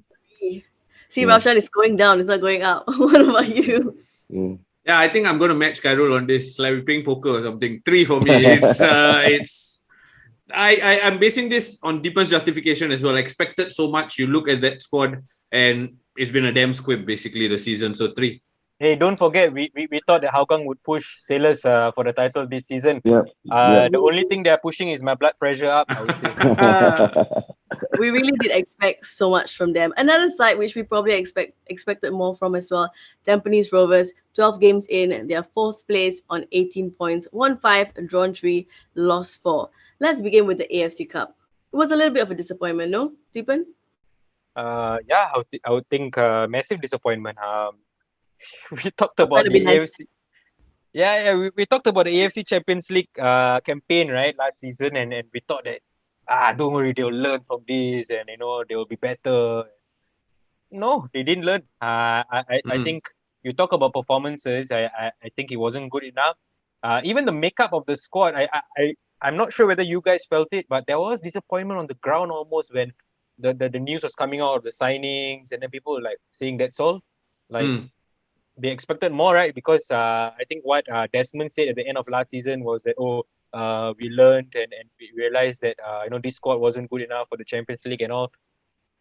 See, Raushan is going down. It's not going up. What about you? Yeah, I think I'm going to match Khairul on this. Like we're playing poker or something. 3 for me. I'm basing this on Deepan's justification as well. I expected so much. You look at that squad, and it's been a damn squib basically the season. So 3. Hey, don't forget, we thought that Hougang would push Sailors for the title this season. Yep. The only thing they're pushing is my blood pressure up, I would say. We really did expect so much from them. Another side which we probably expected more from as well, Tampines Rovers, 12 games in, they are 4th place on 18 points, won 5, drawn 3, lost 4. Let's begin with the AFC Cup. It was a little bit of a disappointment, no, Deepan? Yeah, I would think massive disappointment. We talked about the AFC. Yeah, we talked about the AFC Champions League campaign, right, last season, and we thought that don't worry, they'll learn from this, and they will be better. No, they didn't learn. I think you talk about performances. I think it wasn't good enough. Even the makeup of the squad, I'm not sure whether you guys felt it, but there was disappointment on the ground almost when the news was coming out of the signings, and then people were like saying that's all. Like they expected more, right? Because I think what Desmond said at the end of last season was that we learned and we realized that this squad wasn't good enough for the Champions League and all.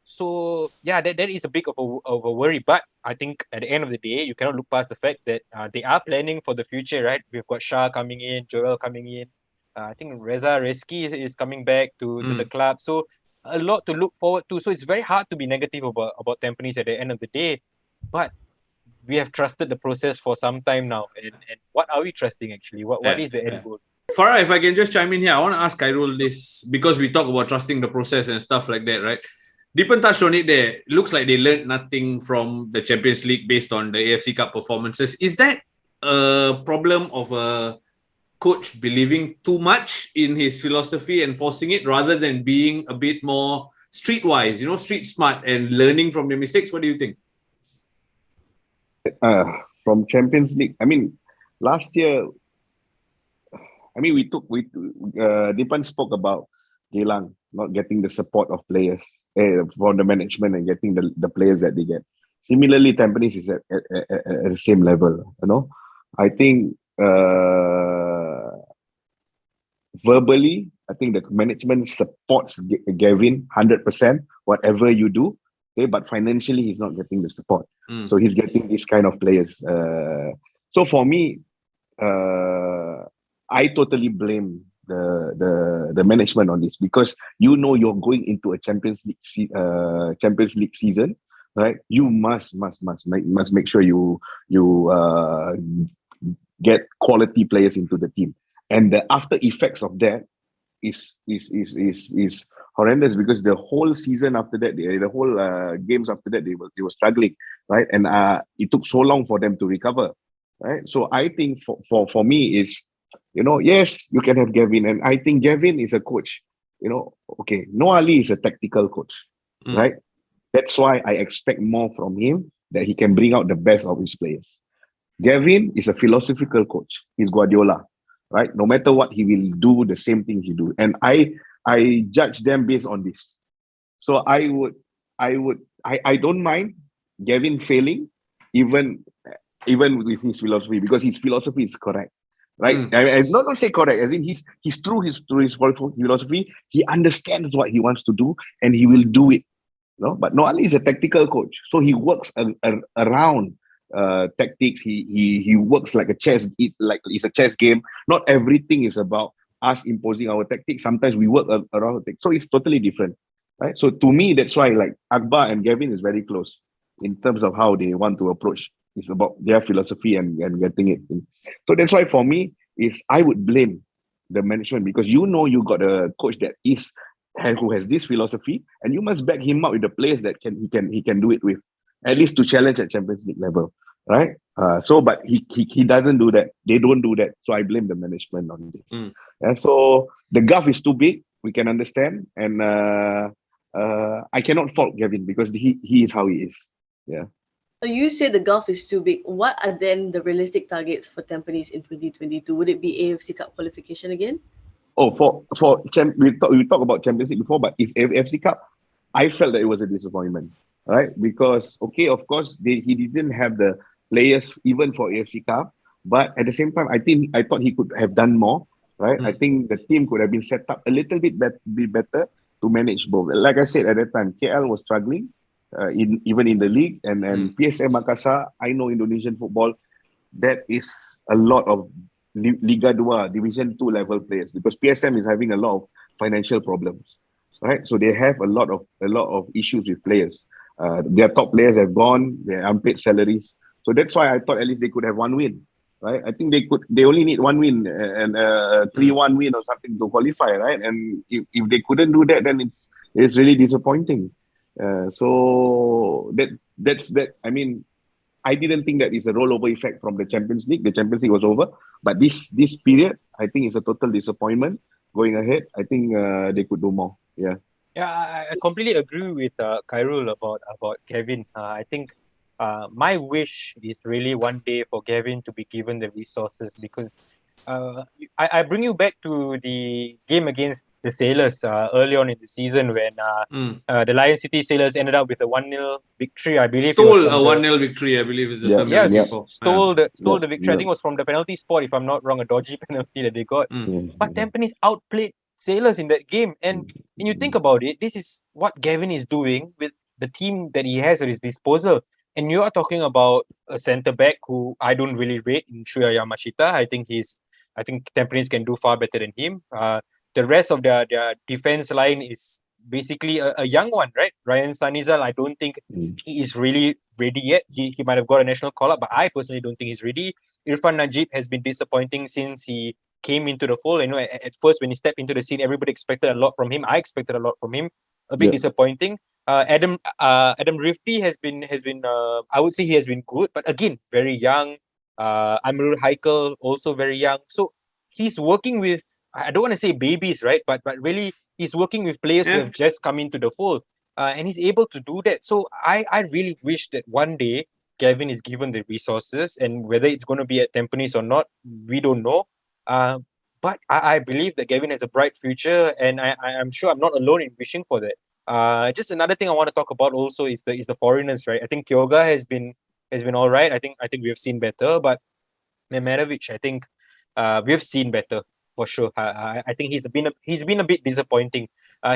So yeah, that is a bit of a worry. But I think at the end of the day, you cannot look past the fact that they are planning for the future, right? We've got Shah coming in, Joel coming in. I think Reza Reski is coming back to the club. So a lot to look forward to. So it's very hard to be negative about Tampines at the end of the day. But we have trusted the process for some time now. And what are we trusting actually? What is the end goal? Farrah, if I can just chime in here, I want to ask Khairul this because we talk about trusting the process and stuff like that, right? Deepan touched on it there. It looks like they learned nothing from the Champions League based on the AFC Cup performances. Is that a problem of a coach believing too much in his philosophy and forcing it rather than being a bit more streetwise, street smart and learning from their mistakes? What do you think? From Champions League, I mean, last year, I mean, Deepan spoke about Geylang not getting the support of players from the management and getting the players that they get. Similarly, Tampines is at the same level. I think verbally, I think the management supports Gavin 100%, whatever you do. Okay, but financially, he's not getting the support. So he's getting these kind of players. So for me, I totally blame the management on this because you're going into a Champions League season, right? You must make sure you get quality players into the team, and the after effects of that is horrendous because the whole season after that, the whole games after that, they were struggling, right? And it took so long for them to recover, right? So I think for me is, yes, you can have Gavin, and I think Gavin is a coach. Okay, Noah Ali is a tactical coach, right? That's why I expect more from him, that he can bring out the best of his players. Gavin is a philosophical coach. He's Guardiola, right? No matter what, he will do the same things he do, and I judge them based on this. So I don't mind Gavin failing, even with his philosophy, because his philosophy is correct, right? I not say correct, as in he's through his philosophy. He understands what he wants to do, and he will do it. But Noah Ali is a tactical coach, so he works around tactics. He works like a chess. It's a chess game. Not everything is about us imposing our tactics. Sometimes we work around the tactics. So it's totally different, right? So to me, that's why like Akbar and Gavin is very close in terms of how they want to approach. It's about their philosophy and getting it in. So that's why for me is I would blame the management, because you got a coach that who has this philosophy, and you must back him up with the players that he can do it with, at least to challenge at Champions League level, right? But he doesn't do that. They don't do that. So I blame the management on this. And so the gulf is too big. We can understand, and I cannot fault Gavin because he is how he is. Yeah. So you say the gulf is too big. What are then the realistic targets for Tampines in 2022? Would it be AFC Cup qualification again? Oh, we talked about Champions League before, but if AFC Cup, I felt that it was a disappointment, right? Because of course, he didn't have the players even for AFC Cup, but at the same time, I thought he could have done more, right? I think the team could have been set up a little bit better to manage both. Like I said at that time, KL was struggling, even in the league, and PSM Makassar. I know Indonesian football, that is a lot of Liga 2, Division 2 level players, because PSM is having a lot of financial problems, right? So they have a lot of issues with players. Their top players have gone, their unpaid salaries. So that's why I thought at least they could have one win, right? I think they only need one win and 3-1 win or something to qualify, right? And if they couldn't do that, then it's really disappointing. So that's that. I mean, I didn't think that it's a rollover effect from the Champions League. The Champions League was over, but this period, I think it's a total disappointment. Going ahead, I think they could do more. Yeah. Yeah, I completely agree with Khairul about Kevin. I think My wish is really one day for Gavin to be given the resources, because I bring you back to the game against the Sailors early on in the season when the Lion City Sailors ended up with a 1-0 victory. I believe it was Stole from a the 1-0 victory, I believe is the Yeah, term you're yes, looking yeah, for. stole the victory. I yeah. think it was from the penalty spot, if I'm not wrong, a dodgy penalty that they got. But Tampines outplayed Sailors in that game. And when you think about it, this is what Gavin is doing with the team that he has at his disposal. And you are talking about a centre back who I don't really rate in Shuya Yamashita. I think Tampines can do far better than him. The rest of their defense line is basically a young one, right? Ryan Sanizal, I don't think he is really ready yet. He might have got a national call up, but I personally don't think he's ready. Irfan Najib has been disappointing since he came into the fold. At first when he stepped into the scene, everybody expected a lot from him. I expected a lot from him. A bit disappointing. Adam Rifty has been I would say he has been good, but again very young. Amirul Haikal also very young. So he's working with, I don't want to say babies, right? But really he's working with players who have just come into the fold. And he's able to do that. So I really wish that one day Gavin is given the resources, and whether it's going to be at Tampines or not, we don't know. But I believe that Gavin has a bright future, and I'm sure I'm not alone in wishing for that. Just another thing I want to talk about also is the foreigners, right? I think Kyoga has been all right. I think we have seen better, but Memarovic, I think we have seen better for sure. I think he's been a bit disappointing.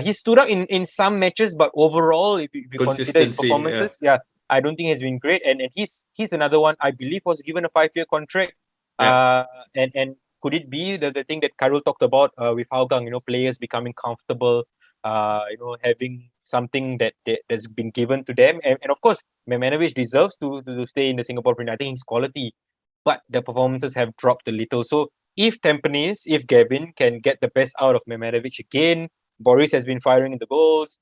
He stood out in some matches, but overall, if you consider his Consistency, performances, I don't think he's been great. And he's another one I believe was given a 5-year contract. And could it be the thing that Khairul talked about with Hougang, players becoming comfortable, having something that's been given to them, and of course, Memanovic deserves to stay in the Singapore Premier. I think he's quality, but the performances have dropped a little. So if Gavin can get the best out of Memanovic again, Boris has been firing in the goals.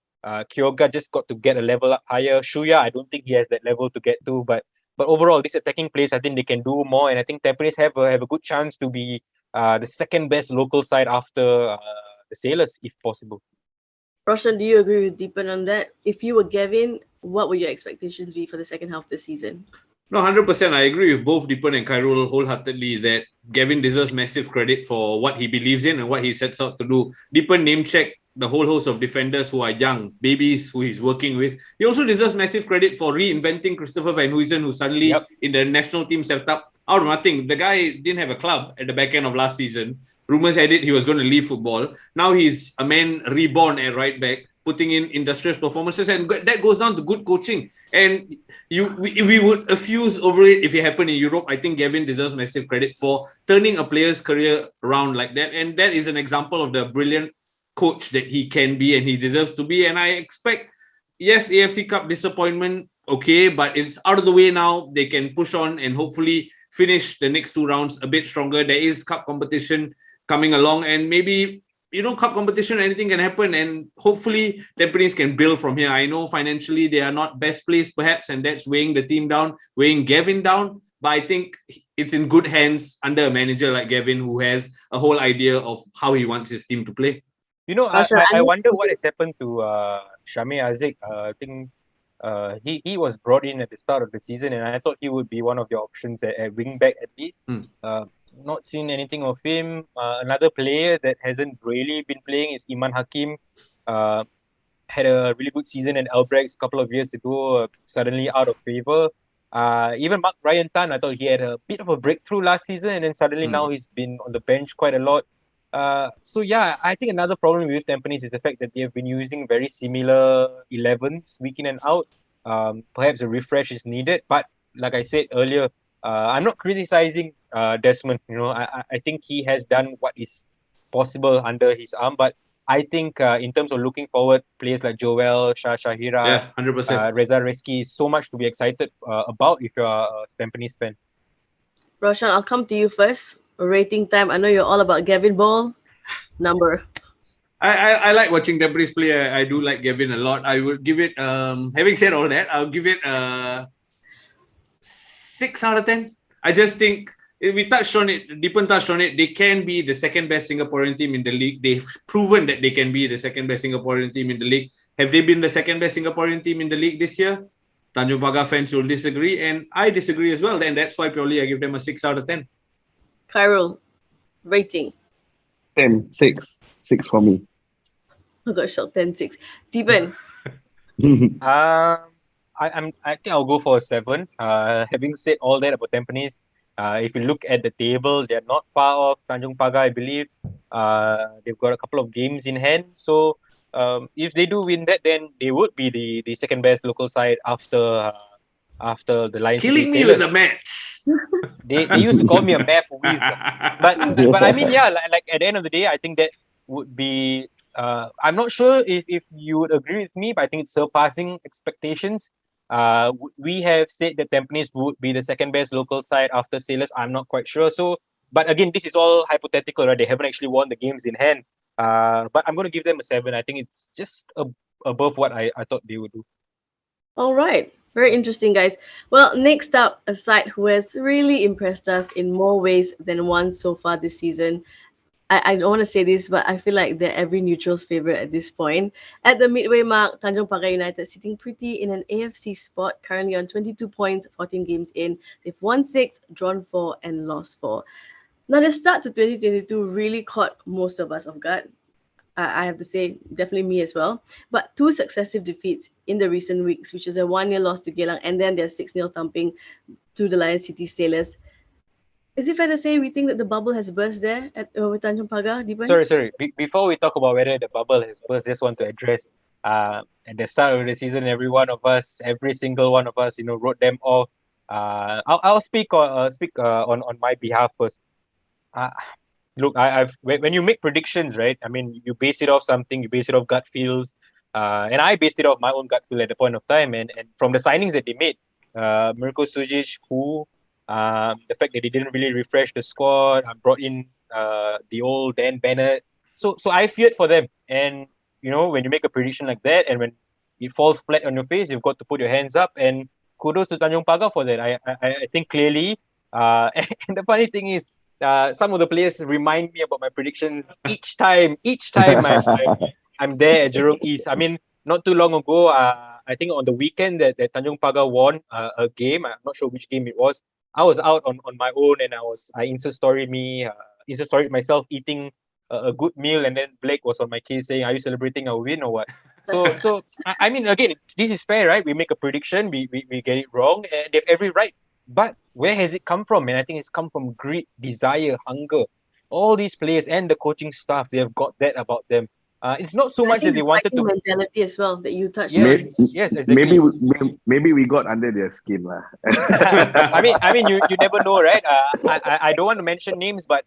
Kyoga just got to get a level up higher. Shuya, I don't think he has that level to get to, but overall, this attacking players, I think they can do more, and I think Tampines have a good chance to be the second best local side after the Sailors, if possible. Raushan, do you agree with Deepan on that? If you were Gavin, what would your expectations be for the second half of the season? No, 100%. I agree with both Deepan and Khairul wholeheartedly that Gavin deserves massive credit for what he believes in and what he sets out to do. Deepan name-checked the whole host of defenders who are young, babies who he's working with. He also deserves massive credit for reinventing Christopher Van Huysen, who suddenly in the national team set up out of nothing. The guy didn't have a club at the back end of last season. Rumors had it he was going to leave football. Now he's a man reborn at right back, putting in industrious performances, and that goes down to good coaching. And we would effuse over it if it happened in Europe. I think Gavin deserves massive credit for turning a player's career around like that, and that is an example of the brilliant coach that he can be and he deserves to be. And I expect, yes, AFC Cup disappointment, okay, but it's out of the way now. They can push on and hopefully finish the next two rounds a bit stronger. There is cup competition coming along, and maybe cup competition, anything can happen, and hopefully Tampines can build from here. I know financially they are not best placed perhaps, and that's weighing the team down, weighing Gavin down, but I think it's in good hands under a manager like Gavin, who has a whole idea of how he wants his team to play. I wonder what has happened to Shami Azik. I think he was brought in at the start of the season, and I thought he would be one of your options at wing back at least. Not seen anything of him. Another player that hasn't really been playing is Iman Hakim. Had a really good season at Albirex a couple of years ago, suddenly out of favor. Even Mark Ryan Tan, I thought he had a bit of a breakthrough last season, and then suddenly now he's been on the bench quite a lot. I think another problem with Tampines is the fact that they have been using very similar 11s week in and out. Perhaps a refresh is needed, but like I said earlier, I'm not criticizing Desmond. I think he has done what is possible under his arm, but I think in terms of looking forward, players like Joel, Shahira, 100%. Reza Reski, so much to be excited about if you're a Tampines fan. Raushan, I'll come to you first. Rating time. I know you're all about Gavin Ball. Number. I like watching Tampines play. I do like Gavin a lot. I would give it, having said all that, I'll give it 6 out of 10. I just think we touched on it, Deepan touched on it, they can be the second best Singaporean team in the league. They've proven that they can be the second best Singaporean team in the league. Have they been the second best Singaporean team in the league this year? Tanjong Pagar fans will disagree, and I disagree as well. And that's why purely I give them a 6 out of 10. Khairul, rating. Same, six for me. I got shocked. 10-6. Deepan. I think I'll go for a 7. Having said all that about Tampines, if you look at the table, they're not far off Tanjong Pagar, I believe. They've got a couple of games in hand. So if they do win that, then they would be the second best local side after the Lions. Killing me with the maths. They used to call me a math whiz. But I mean, yeah, like at the end of the day, I think that would be. I'm not sure if you would agree with me, but I think it's surpassing expectations. We have said that Tampines would be the second best local side after Sailors. I'm not quite sure. So, but again, this is all hypothetical, right? They haven't actually won the games in hand. But I'm going to give them a 7. I think it's just above what I thought they would do. All right. Very interesting, guys. Well, next up, a side who has really impressed us in more ways than one so far this season. I don't want to say this, but I feel like they're every neutral's favorite at this point. At the midway mark, Tanjong Pagar United sitting pretty in an AFC spot, currently on 22 points, 14 games in. They've won 6, drawn 4, and lost 4. Now, the start to 2022 really caught most of us off guard. I have to say, definitely me as well. But 2 successive defeats in the recent weeks, which is a 1-0 loss to Geylang and then their 6-0 thumping to the Lion City Sailors. Is it fair to say we think that the bubble has burst there with Tanjong Pagar, Deepan? Sorry. Before we talk about whether the bubble has burst, just want to address at the start of the season, every single one of us, wrote them off. I'll speak on my behalf first. Look, when you make predictions, right? I mean, you base it off something. You base it off gut feels, and I based it off my own gut feel at the point of time, and from the signings that they made, Mirko Sujic, who. The fact that they didn't really refresh the squad, brought in the old Dan Bennett. So I feared for them. And when you make a prediction like that, and when it falls flat on your face, you've got to put your hands up. And kudos to Tanjong Pagar for that. I think clearly. And the funny thing is, some of the players remind me about my predictions each time I'm there at Jurong East. I mean, not too long ago, I think on the weekend that Tanjong Pagar won a game. I'm not sure which game it was. I was out on my own, and I Insta-storied myself eating a good meal, and then Blake was on my case saying, "Are you celebrating our win or what?" So I mean, again, this is fair, right? We make a prediction, we get it wrong, and they have every right. But where has it come from? And I think it's come from greed, desire, hunger. All these players and the coaching staff, they have got that about them. It's not so much that they wanted to mentality as well that you touched on. Yes, exactly. Maybe we got under their skin, lah. I mean, you never know, right? I don't want to mention names, but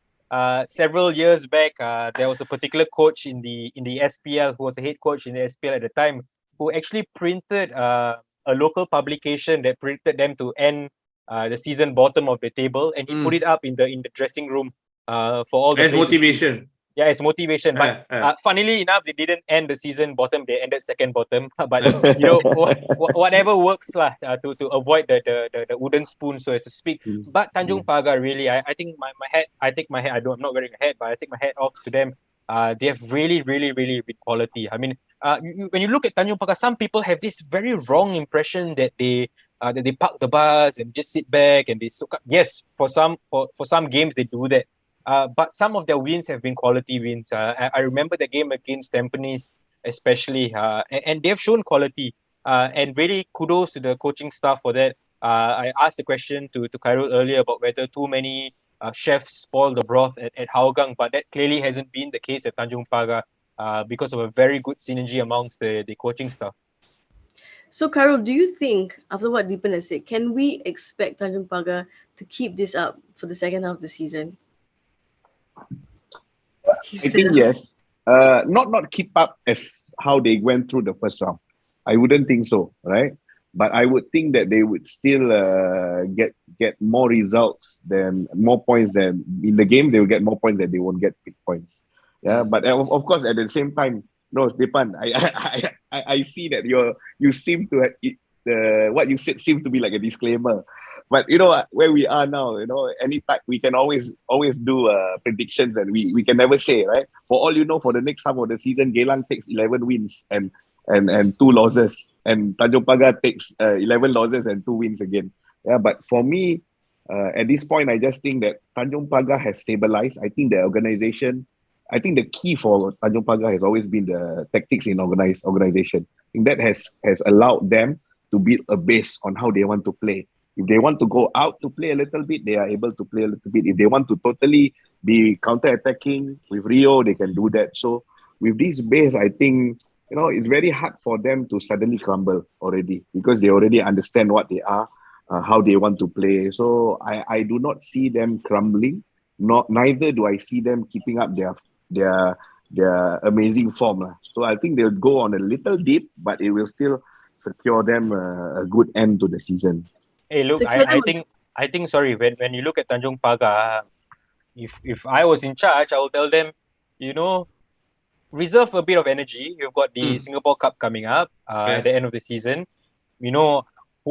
several years back, there was a particular coach in the SPL who was a head coach in the SPL at the time, who actually printed a local publication that predicted them to end the season bottom of the table, and he put it up in the dressing room for all the as motivation. Yeah, it's motivation. But funnily enough, they didn't end the season bottom. They ended second bottom. But whatever works lah to avoid the wooden spoon, so as to speak. But Tanjong Pagar, really, I think I'm not wearing a hat, but I take my hat off to them. They have really, really, really big quality. I mean, when you look at Tanjong Pagar, some people have this very wrong impression that they park the bus and just sit back and they soak up. Yes, for some games they do that. But some of their wins have been quality wins. I remember the game against Tampines, especially, and they've shown quality. And really kudos to the coaching staff for that. I asked the question to Khairul earlier about whether too many chefs spoil the broth at Hougang, but that clearly hasn't been the case at Tanjong Pagar because of a very good synergy amongst the coaching staff. So, Khairul, do you think, after what Deepan has said, can we expect Tanjong Pagar to keep this up for the second half of the season? I think yes. Not keep up as how they went through the first round. I wouldn't think so, right? But I would think that they would still get more results more points than in the game. They will get more points than they won't get big points. Yeah, but of course at the same time, no, Deepan, I see that you seem to what you said seemed to be like a disclaimer. But where we are now, anytime we can always do predictions, and we can never say, right? For all you know, for the next half of the season, Geylang takes 11 wins and 2 losses, and Tanjong Pagar takes 11 losses and 2 wins again. Yeah, but for me, at this point, I just think that Tanjong Pagar has stabilized. I think the organization, I think the key for Tanjong Pagar has always been the tactics in organization. I think that has allowed them to build a base on how they want to play. If they want to go out to play a little bit, they are able to play a little bit. If they want to totally be counter-attacking with Rio, they can do that. So with this base, I think, it's very hard for them to suddenly crumble already because they already understand what they are, how they want to play. So I do not see them crumbling. Neither do I see them keeping up their amazing form. So I think they'll go on a little dip, but it will still secure them a good end to the season. Hey, look, I think. Sorry, when you look at Tanjong Pagar, if I was in charge, I will tell them, reserve a bit of energy. You've got the Singapore Cup coming up at the end of the season. Who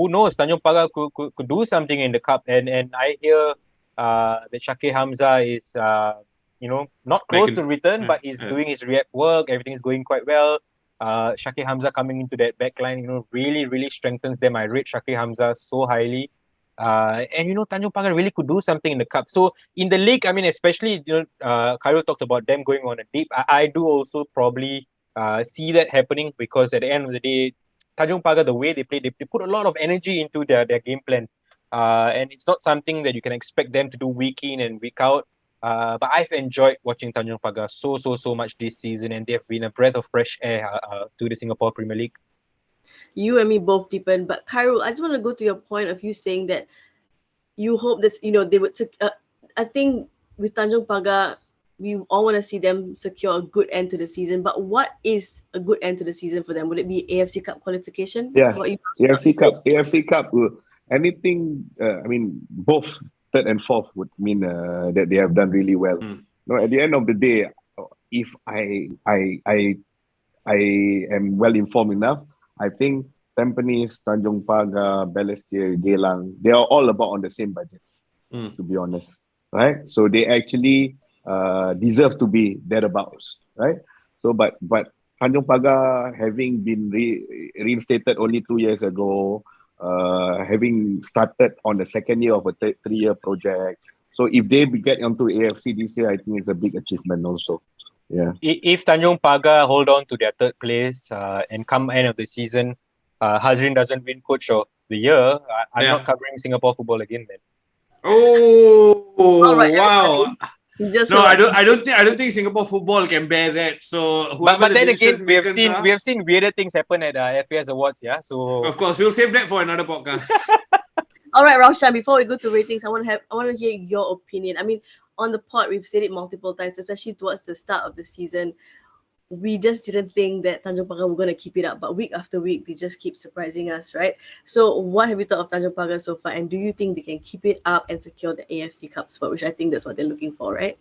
knows? Tanjong Pagar could do something in the cup. And I hear that Shakir Hamza is not close to return, but he's doing his rehab work. Everything is going quite well. Shakir Hamza coming into that back line, really, really strengthens them. I rate Shakir Hamza so highly. And Tanjong Pagar really could do something in the cup. So in the league, I mean, especially, Khairul talked about them going on a dip. I do also probably see that happening because at the end of the day, Tanjong Pagar, the way they play, they put a lot of energy into their game plan. And it's not something that you can expect them to do week in and week out. But I've enjoyed watching Tanjong Pagar so much this season, and they've been a breath of fresh air to the Singapore Premier League. You and me both deepen, but Khairul, I just want to go to your point of you saying that you hope this, they would. I think with Tanjong Pagar, we all want to see them secure a good end to the season. But what is a good end to the season for them? Would it be AFC Cup qualification? Yeah, AFC Cup. Anything. Both third and fourth would mean that they have done really well. At the end of the day, if I am well informed enough, I think Tampines, Tanjong Pagar, Balestier, Geylang, they are all about on the same budget, to be honest, right? So they actually deserve to be thereabouts, right? So, but Tanjong Pagar, having been reinstated only 2 years ago, having started on the second year of a 3-year project, so if they get onto AFC this year, I think it's a big achievement also. Yeah. If Tanjong Pagar hold on to their third place and come end of the season, Hazrin doesn't win Coach of the Year, I'm not covering Singapore football again, man. Oh, right, wow! No, I don't think Singapore football can bear that. So, but then again, we have seen weirder things happen at FPS Awards, yeah. So of course, we'll save that for another podcast. All right, Raushan, before we go to ratings, I want to hear your opinion. I mean, on the pod, we've said it multiple times, especially towards the start of the season. We just didn't think that Tanjong Pagar were going to keep it up, but week after week, they just keep surprising us, right? So what have you thought of Tanjong Pagar so far, and do you think they can keep it up and secure the AFC Cup spot, which I think that's what they're looking for, right?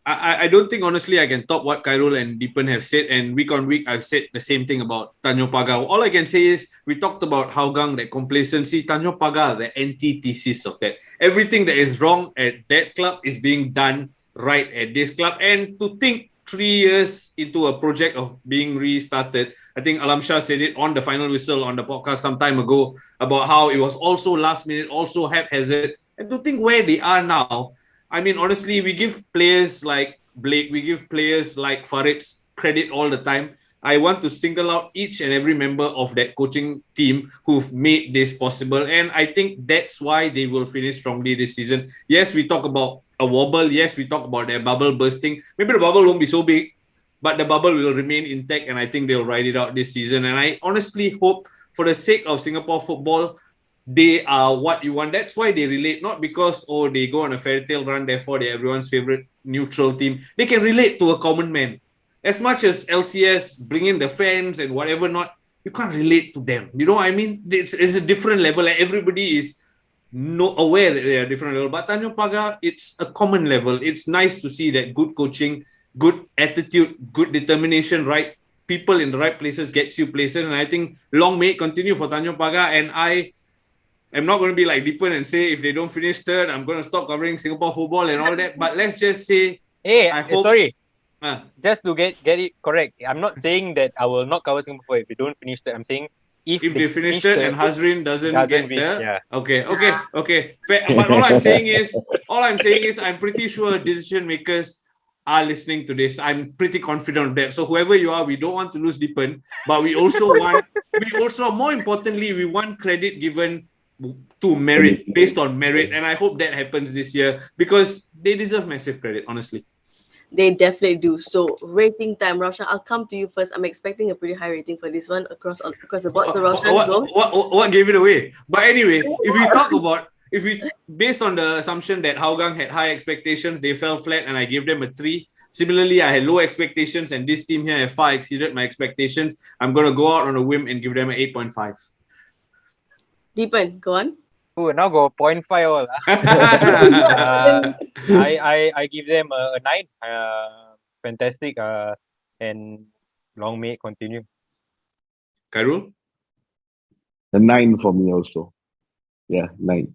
I don't think, honestly, I can top what Khairul and Deepan have said, and week on week, I've said the same thing about Tanjong Pagar. All I can say is, we talked about Hougang, that complacency. Tanjong Pagar, the antithesis of that. Everything that is wrong at that club is being done right at this club, and to think 3 years into a project of being restarted. I think Alam Shah said it on the final whistle on the podcast some time ago about how it was also last minute, also haphazard. And to think where they are now, I mean, honestly, we give players like Blake, we give players like Farrah credit all the time. I want to single out each and every member of that coaching team who've made this possible. And I think that's why they will finish strongly this season. Yes, we talk about a wobble. Yes, we talk about their bubble bursting. Maybe the bubble won't be so big, but the bubble will remain intact, and I think they'll ride it out this season. And I honestly hope, for the sake of Singapore football, they are what you want. That's why they relate, not because, they go on a fairy tale run, therefore they're everyone's favorite neutral team. They can relate to a common man. As much as LCS bring in the fans and whatever not, you can't relate to them. You know what I mean? It's a different level. Like, everybody is aware that they are different level. But Tanjong Pagar, it's a common level. It's nice to see that good coaching, good attitude, good determination, right people in the right places gets you places. And I think long may it continue for Tanjong Pagar. And I am not going to be like Deepan and say if they don't finish third, I'm going to stop covering Singapore football and all that. But let's just say, just to get it correct, I'm not saying that I will not cover Singapore if they don't finish that. I'm saying if they finish third and Hazrin doesn't get win, there. Okay. Fair. But all I'm saying is, I'm pretty sure decision makers are listening to this. I'm pretty confident of that. So whoever you are, we don't want to lose Deepan, but we also more importantly, we want credit given to merit, based on merit, and I hope that happens this year because they deserve massive credit, honestly. They definitely do. So rating time, Raushan, I'll come to you first. I'm expecting a pretty high rating for this one across the board. So Raushan, go. What gave it away? But anyway, if we based on the assumption that Hougang had high expectations, they fell flat, and I gave them a 3. Similarly, I had low expectations, and this team here have far exceeded my expectations. I'm gonna go out on a whim and give them an 8.5. Deepan, go on. Oh, now go 0.5 all. I give them a 9. Fantastic. And long may it continue. Khairul? A 9 for me also. Yeah, 9.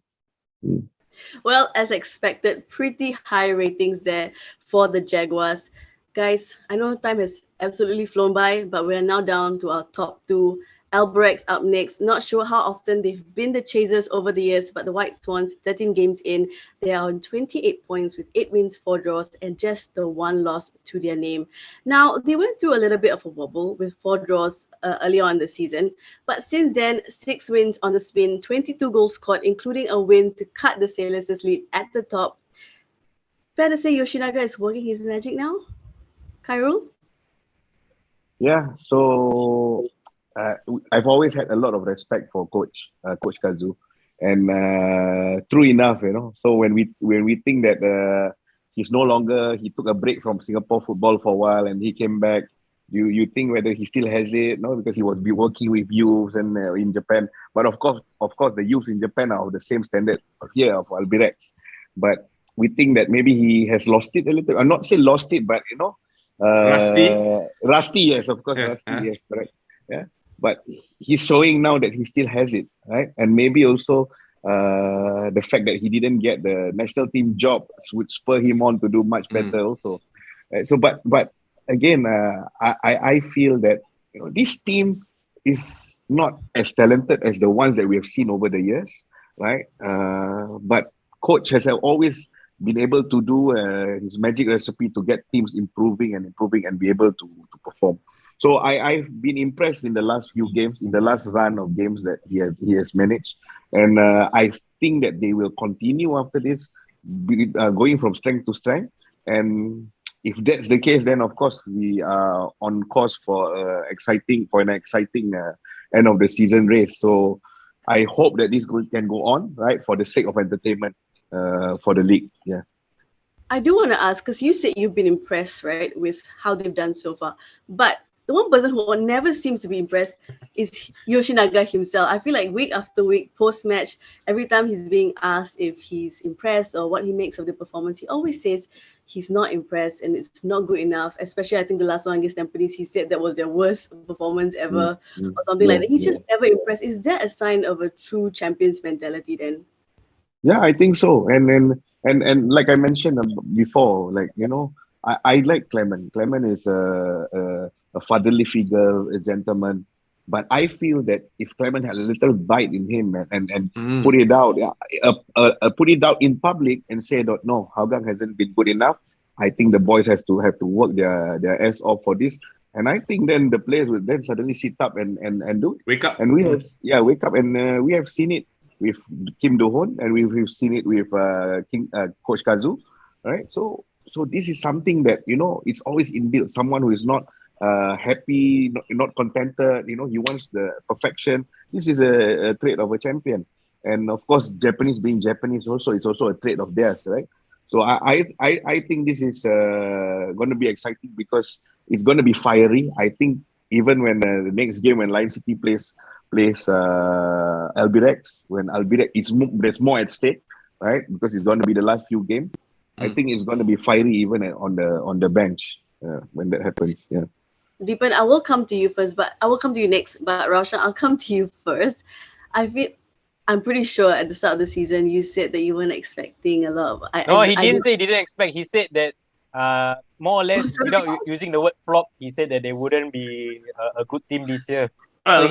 Well, as expected, pretty high ratings there for the Jaguars. Guys, I know time has absolutely flown by, but we are now down to our top 2. Albirex up next. Not sure how often they've been the chasers over the years, but the White Swans, 13 games in, they are on 28 points with 8 wins, 4 draws, and just the 1 loss to their name. Now, they went through a little bit of a wobble with 4 draws early on in the season, but since then, 6 wins on the spin, 22 goals scored, including a win to cut the Sailors' lead at the top. Fair to say Yoshinaga is working his magic now? Khairul? Yeah, so I've always had a lot of respect for Coach Kazu, and true enough, So when we think that he took a break from Singapore football for a while, and he came back, you think whether he still has it, no? Because he was working with youths and in Japan. But of course, the youths in Japan are of the same standard here of Albirex. But we think that maybe he has lost it a little. I'm not say lost it, but rusty. Yes, of course, rusty. Yes, correct. Yeah. But he's showing now that he still has it, right? And maybe also the fact that he didn't get the national team job would spur him on to do much better also. But again, I feel that this team is not as talented as the ones that we have seen over the years, right? But coach has always been able to do his magic recipe to get teams improving and be able to perform. So I've been impressed in the last few games, in the last run of games that he has managed. And I think that they will continue after this, going from strength to strength. And if that's the case, then of course we are on course for an exciting end of the season race. So I hope that this can go on, right, for the sake of entertainment for the league. Yeah. I do want to ask, because you said you've been impressed, right, with how they've done so far. But the one person who never seems to be impressed is Yoshinaga himself. I feel like week after week, post-match, every time he's being asked if he's impressed or what he makes of the performance, he always says he's not impressed and it's not good enough. Especially, I think the last one against Tampines, he said that was their worst performance ever or something like that. He's just never impressed. Is that a sign of a true champion's mentality then? Yeah, I think so. And like I mentioned before, I like Clement. Clement is a fatherly figure, a gentleman. But I feel that if Clement had a little bite in him and put it out, put it out in public and say that no, Hougang hasn't been good enough. I think the boys have to work their ass off for this. And I think then the players will then suddenly sit up and do it. Wake up. And we have wake up, and we have seen it with Kim Do-hoon, and we've seen it with Coach Kazu, right? So this is something that it's always inbuilt. Someone who is not happy, not contented. He wants the perfection. This is a trait of a champion, and of course, Japanese being Japanese also, it's also a trait of theirs, right? So I think this is going to be exciting because it's going to be fiery. I think even when the next game when Lion City plays Albirex, there's more at stake, right? Because it's going to be the last few games. I think it's going to be fiery even on the bench when that happens. Yeah. Deepan, I will come to you first, but I will come to you next. But Raushan, I'll come to you first. I'm pretty sure at the start of the season you said that you weren't expecting a lot of. He didn't say he didn't expect. He said that more or less without using the word flop. He said that they wouldn't be a good team this year. So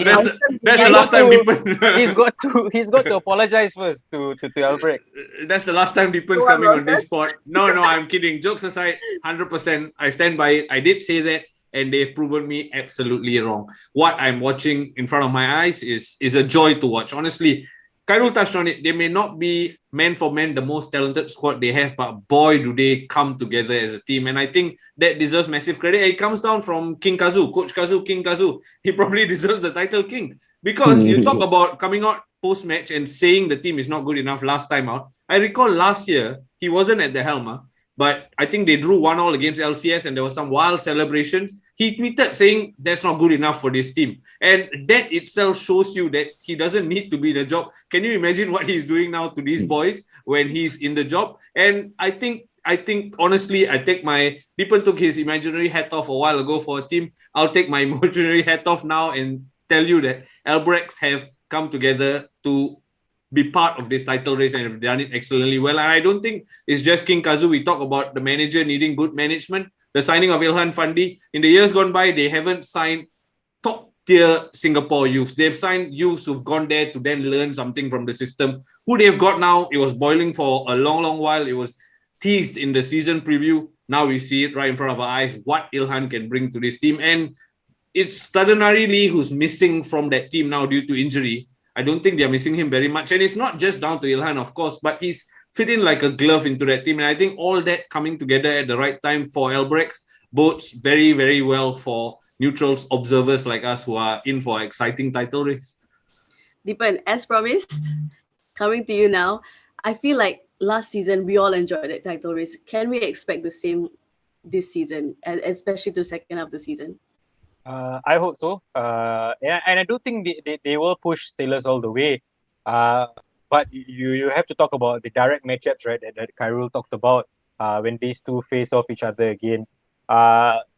that's the last time Deepan. he's got to apologize first to Albirex. That's the last time Deepan's Go on, coming on Raushan. this spot. No, I'm kidding. Jokes aside, 100%. I stand by it. I did say that, and they've proven me absolutely wrong. What I'm watching in front of my eyes is a joy to watch. Honestly, Khairul touched on it. They may not be man for man the most talented squad they have, but boy, do they come together as a team. And I think that deserves massive credit. It comes down from King Kazu, Coach Kazu, King Kazu. He probably deserves the title King because you talk about coming out post-match and saying the team is not good enough last time out. I recall last year, he wasn't at the helm, but I think they drew 1-1 against LCS and there was some wild celebrations. He tweeted saying that's not good enough for this team. And that itself shows you that he doesn't need to be in the job. Can you imagine what he's doing now to these boys when he's in the job? And I think honestly, I take my Deepan took his imaginary hat off a while ago for a team. I'll take my imaginary hat off now and tell you that Albirex have come together to be part of this title race and have done it excellently well. And I don't think it's just King Kazu. We talk about the manager needing good management. The signing of Ilhan Fandi. In the years gone by, they haven't signed top-tier Singapore youths. They've signed youths who've gone there to then learn something from the system. Who they've got now, it was boiling for a long, long while. It was teased in the season preview. Now we see it right in front of our eyes, what Ilhan can bring to this team. And it's Tadanari Lee who's missing from that team now due to injury. I don't think they're missing him very much. And it's not just down to Ilhan, of course, but he's fit in like a glove into that team. And I think all that coming together at the right time for Albirex bodes very, very well for neutrals, observers like us who are in for an exciting title race. Deepan, as promised, coming to you now. I feel like last season we all enjoyed that title race. Can we expect the same this season, and especially the second half of the season? I hope so. And I do think they will push Sailors all the way. But you have to talk about the direct matchups, right? That Khairul talked about when these two face off each other again.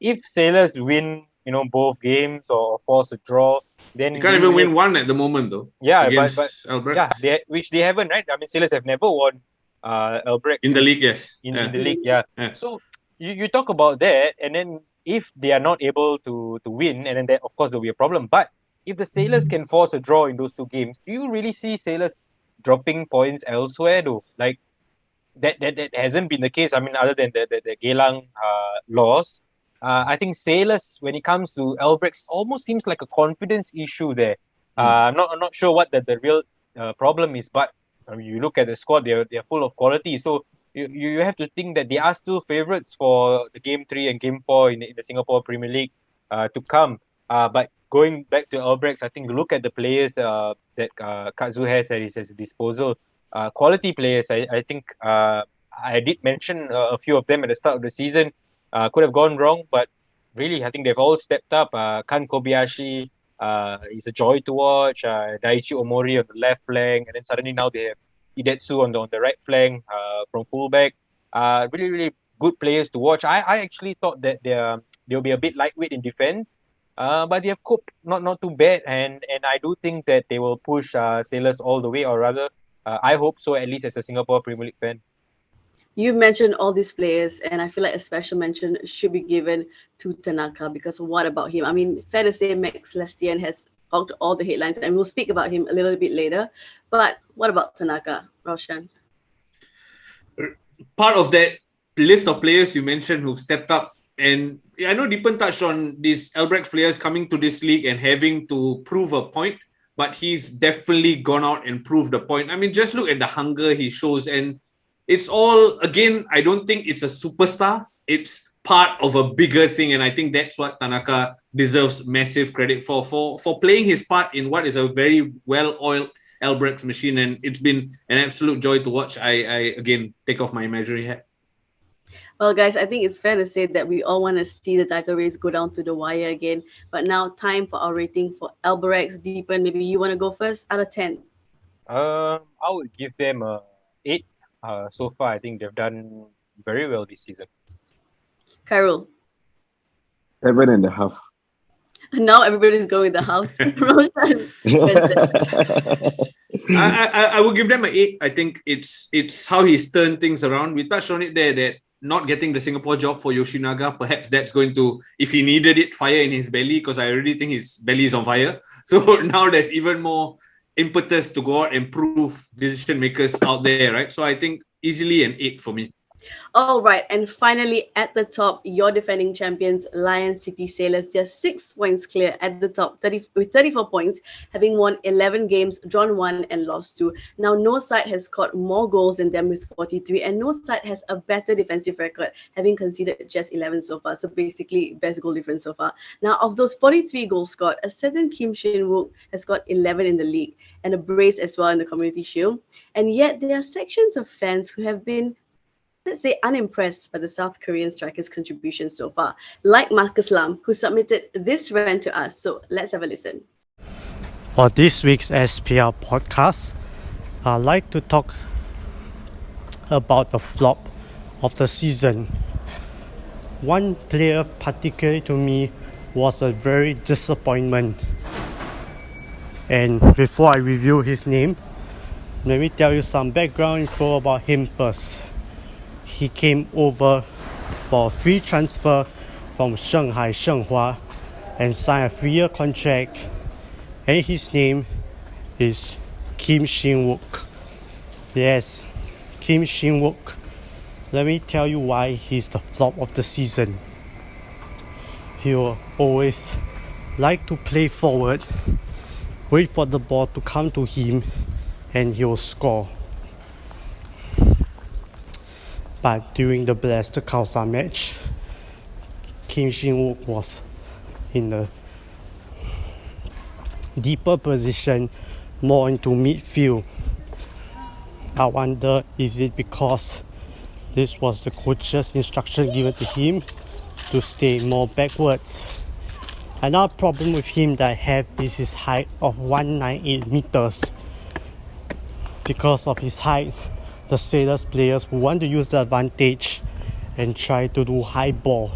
If Sailors win, both games or force a draw, then You can't even win one at the moment, though. Yeah, against but Albirex. which they haven't, right? I mean, Sailors have never won Albirex In the league, yes. in Yeah. the league, yeah. Yeah. So you talk about that, and then if they are not able to win, and then that, of course, there'll be a problem. But if the Sailors can force a draw in those two games, do you really see Sailors dropping points elsewhere, though? Like that hasn't been the case. I mean, other than the Geylang loss, I think Sailors, when it comes to Albirex, almost seems like a confidence issue there. I'm not sure what the real problem is, but I mean, you look at the squad; they're full of quality. So you have to think that they are still favourites for the game 3 and game 4 in the Singapore Premier League to come. But going back to Albirex, I think look at the players that Kazu has at his disposal. Quality players. I think I did mention a few of them at the start of the season. Could have gone wrong, but really, I think they've all stepped up. Kan Kobayashi is a joy to watch. Daichi Omori on the left flank, and then suddenly now they have Idetsu on the right flank from fullback. Really, really good players to watch. I actually thought that they'll be a bit lightweight in defense, but they have coped not too bad, and I do think that they will push Sailors all the way, or rather, I hope so, at least as a Singapore Premier League fan. You've mentioned all these players, and I feel like a special mention should be given to Tanaka, because what about him? I mean, fair to say Max Lestienne has hogged all the headlines, and we'll speak about him a little bit later. But what about Tanaka, Raushan? Part of that list of players you mentioned who've stepped up, and I know Deepan touched on these Albirex players coming to this league and having to prove a point, but he's definitely gone out and proved a point. I mean, just look at the hunger he shows, and it's all, again, I don't think it's a superstar. It's part of a bigger thing, and I think that's what Tanaka deserves massive credit for playing his part in what is a very well-oiled Albirex machine, and it's been an absolute joy to watch. I again take off my imaginary hat. Well, guys, I think it's fair to say that we all want to see the title race go down to the wire again. But now, time for our rating for Albirex. Deepan, maybe you want to go first out of 10? I would give them a 8. So far, I think they've done very well this season. Khairul. 7.5. Now everybody's going with the house. Raushan. I would give them an 8. I think it's how he's turned things around. We touched on it there that not getting the Singapore job for Yoshinaga, perhaps that's going to, if he needed it, fire in his belly, because I already think his belly is on fire. So now there's even more impetus to go out and prove decision makers out there, right? So I think easily an 8 for me. All right, and finally at the top, your defending champions, Lion City Sailors. They're 6 points clear at the top, 30 with 34 points, having won 11 games, drawn 1 and lost 2. Now, no side has scored more goals than them with 43, and no side has a better defensive record, having conceded just 11 so far. So basically, best goal difference so far. Now, of those 43 goals scored, a certain Kim Shin-wook has got 11 in the league and a brace as well in the Community Shield. And yet, there are sections of fans who have been, let's say, unimpressed by the South Korean striker's contribution so far, like Marcus Lam, who submitted this rant to us. So let's have a listen. For this week's SPL podcast, I'd like to talk about the flop of the season. One player particularly to me was a very disappointment. And before I review his name, let me tell you some background info about him first. He came over for a free transfer from Shanghai Shenhua and signed a 3-year contract, and his name is Kim Shin-wook. Yes, Kim Shin-wook. Let me tell you why he's the flop of the season. He will always like to play forward, wait for the ball to come to him, and he'll score. But during the Balestier Khalsa match, Kim Shin-wook was in a deeper position, more into midfield. I wonder, is it because this was the coach's instruction given to him to stay more backwards? Another problem with him that I have is his height of 198 meters. Because of his height, the Sailors players who want to use the advantage and try to do high ball.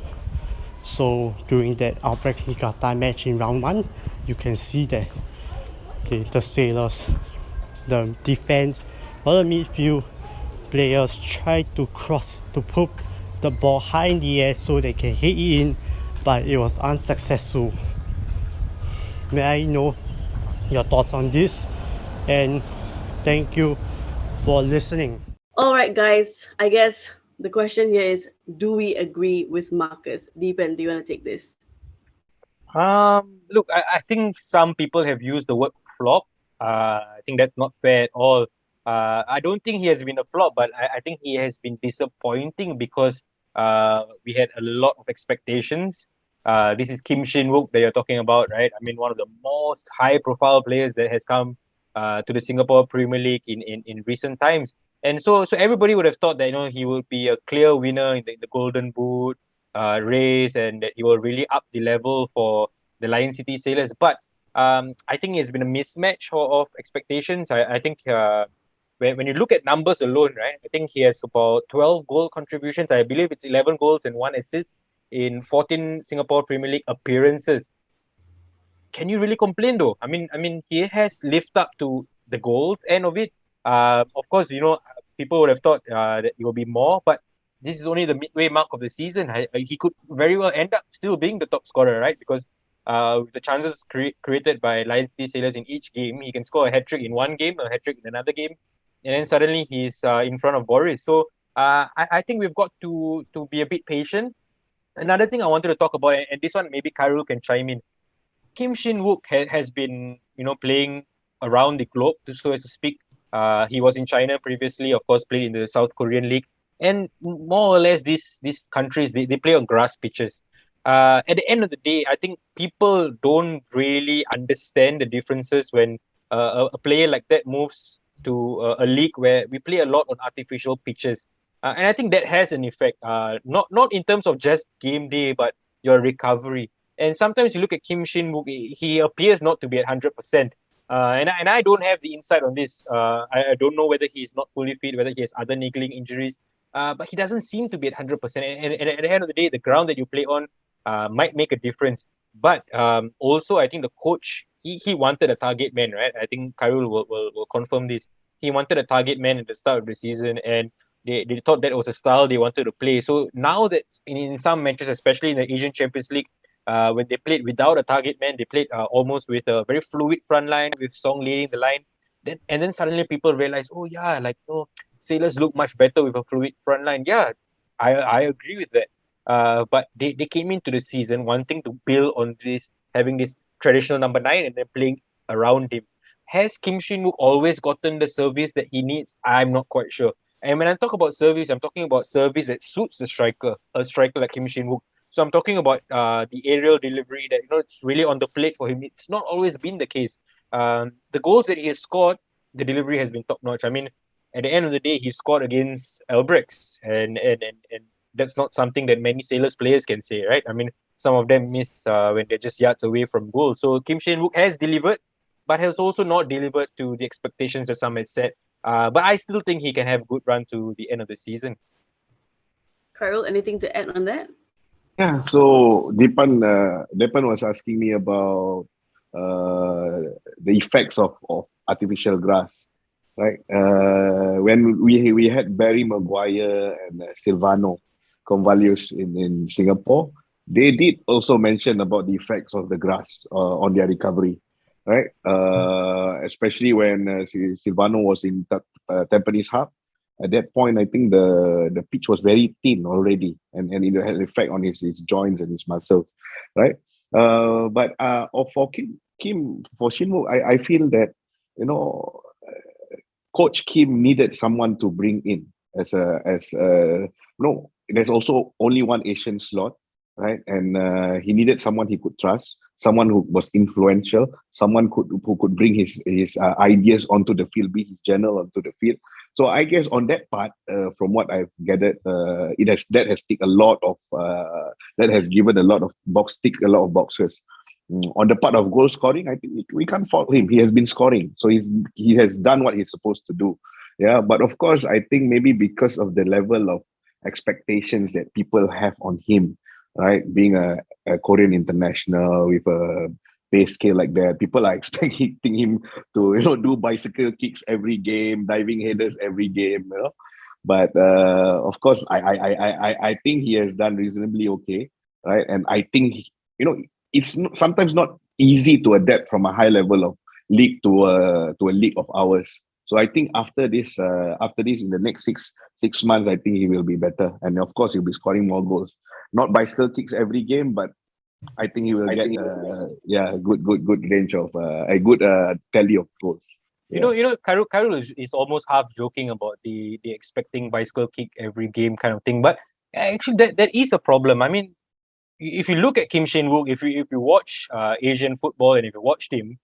So during that Albirex Niigata match in round 1, you can see that the Sailors, the defense or the midfield players try to cross, to put the ball high in the air so they can hit it in, but it was unsuccessful. May I know your thoughts on this? And thank you for listening. All right, guys, I guess the question here is, do we agree with Marcus? Deepan, do you want to take this? Look, I think some people have used the word flop. I think that's not fair at all. I don't think he has been a flop, but I think he has been disappointing because we had a lot of expectations. This is Kim Shin-wook that you're talking about, right? I mean, one of the most high-profile players that has come to the Singapore Premier League in recent times. And so everybody would have thought that he will be a clear winner in the Golden Boot race, and that he will really up the level for the Lion City Sailors. But I think it's been a mismatch of expectations. I think when you look at numbers alone, right, I think he has about 12 goal contributions. I believe it's 11 goals and 1 assist in 14 Singapore Premier League appearances. Can you really complain though? I mean, he has lived up to the goals end of it. Of course, people would have thought that it will be more, but this is only the midway mark of the season. He could very well end up still being the top scorer, right? Because with the chances created by Lion City Sailors in each game, he can score a hat-trick in one game, a hat-trick in another game, and then suddenly he's in front of Boris. So I think we've got to be a bit patient. Another thing I wanted to talk about, and this one maybe Khairul can chime in. Kim Shin-wook has been, playing around the globe, so as to speak. He was in China previously, of course, played in the South Korean League. And more or less, these countries, they play on grass pitches. At the end of the day, I think people don't really understand the differences when a player like that moves to a league where we play a lot on artificial pitches. And I think that has an effect, not in terms of just game day, but your recovery. And sometimes you look at Kim Shin-wook, he appears not to be at 100%. And I don't have the insight on this. I don't know whether he's not fully fit, whether he has other niggling injuries. But he doesn't seem to be at 100%. And at the end of the day, the ground that you play on might make a difference. But also, I think the coach, he wanted a target man, right? I think Khairul will confirm this. He wanted a target man at the start of the season. And they thought that was a style they wanted to play. So now that in some matches, especially in the Asian Champions League, when they played without a target man, they played almost with a very fluid front line with Song leading the line. Then suddenly people realize, oh yeah, like Sailors look much better with a fluid front line. Yeah, I agree with that. But they came into the season wanting to build on this, having this traditional number 9 and then playing around him. Has Kim Shin-wook always gotten the service that he needs? I'm not quite sure. And when I talk about service, I'm talking about service that suits the striker, a striker like Kim Shin-wook. So I'm talking about the aerial delivery that it's really on the plate for him. It's not always been the case. The goals that he has scored, the delivery has been top notch. I mean, at the end of the day, he scored against Albirex, and that's not something that many Sailors players can say, right? I mean, some of them miss when they're just yards away from goal. So Kim Shin-wook has delivered, but has also not delivered to the expectations that some had set. But I still think he can have a good run to the end of the season. Khairul, anything to add on that? Yeah, so Deepan was asking me about the effects of artificial grass, right? When we had Barry Maguire and Silvano Convalius in Singapore, they did also mention about the effects of the grass on their recovery, right? Especially when Silvano was in Tampines Hub. At that point, I think the pitch was very thin already, and it had an effect on his joints and his muscles, right? But for for Shin-wook, I feel that Coach Kim needed someone to bring in there's also only one Asian slot, right? And he needed someone he could trust, someone who was influential, someone who could bring his ideas onto the field, be his general onto the field. So I guess on that part, from what I've gathered, that has ticked a lot of that has given a lot of boxes. On the part of goal scoring, I think we can't fault him. He has been scoring, so he has done what he's supposed to do. Yeah, but of course, I think maybe because of the level of expectations that people have on him, right? Being a Korean international with a pay scale like that, people are expecting him to do bicycle kicks every game, diving headers every game. But of course, I think he has done reasonably okay, right? And I think it's sometimes not easy to adapt from a high level of league to a league of ours. So I think after this, in the next six months, I think he will be better, and of course he'll be scoring more goals. Not bicycle kicks every game, but I think he will get good range of a good tally of goals. Yeah. Khairul is almost half joking about the expecting bicycle kick every game kind of thing, but actually that is a problem. I mean, if you look at Kim Shin-wook, if you watch Asian football and if you watched him,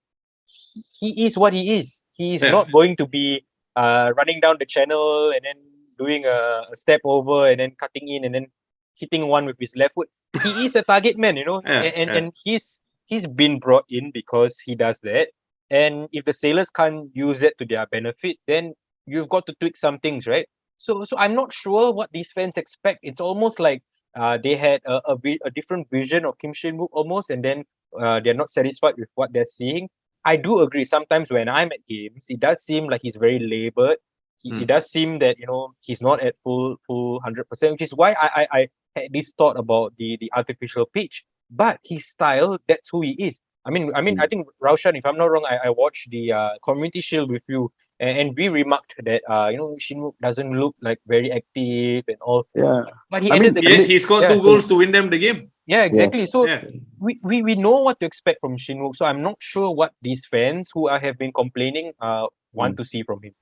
he is what he is. He is not going to be running down the channel and then doing a step over and then cutting in and then hitting one with his left foot. He is a target man, and he's been brought in because he does that. And if the Sailors can't use that to their benefit, then you've got to tweak some things, right? So I'm not sure what these fans expect. It's almost like they had a different vision of Kim Shin-wook almost, and then they're not satisfied with what they're seeing. I do agree. Sometimes when I'm at games, it does seem like he's very labored. It does seem that he's not at full 100%, which is why I had this thought about the artificial pitch. But his style, that's who he is. I mean, I think Raushan, if I'm not wrong, I watched the Community Shield with you, and we remarked that Shin-wook doesn't look like very active and all. Yeah, but he scored 2 goals to win them the game. Yeah, exactly. So we know what to expect from Shin-wook. So I'm not sure what these fans who have been complaining want to see from him.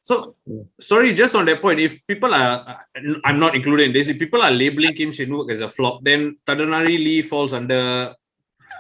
So, sorry, just on that point, if people are, I'm not included in this, if people are labeling Kim Shin-wook as a flop, then Tadanari Lee falls under,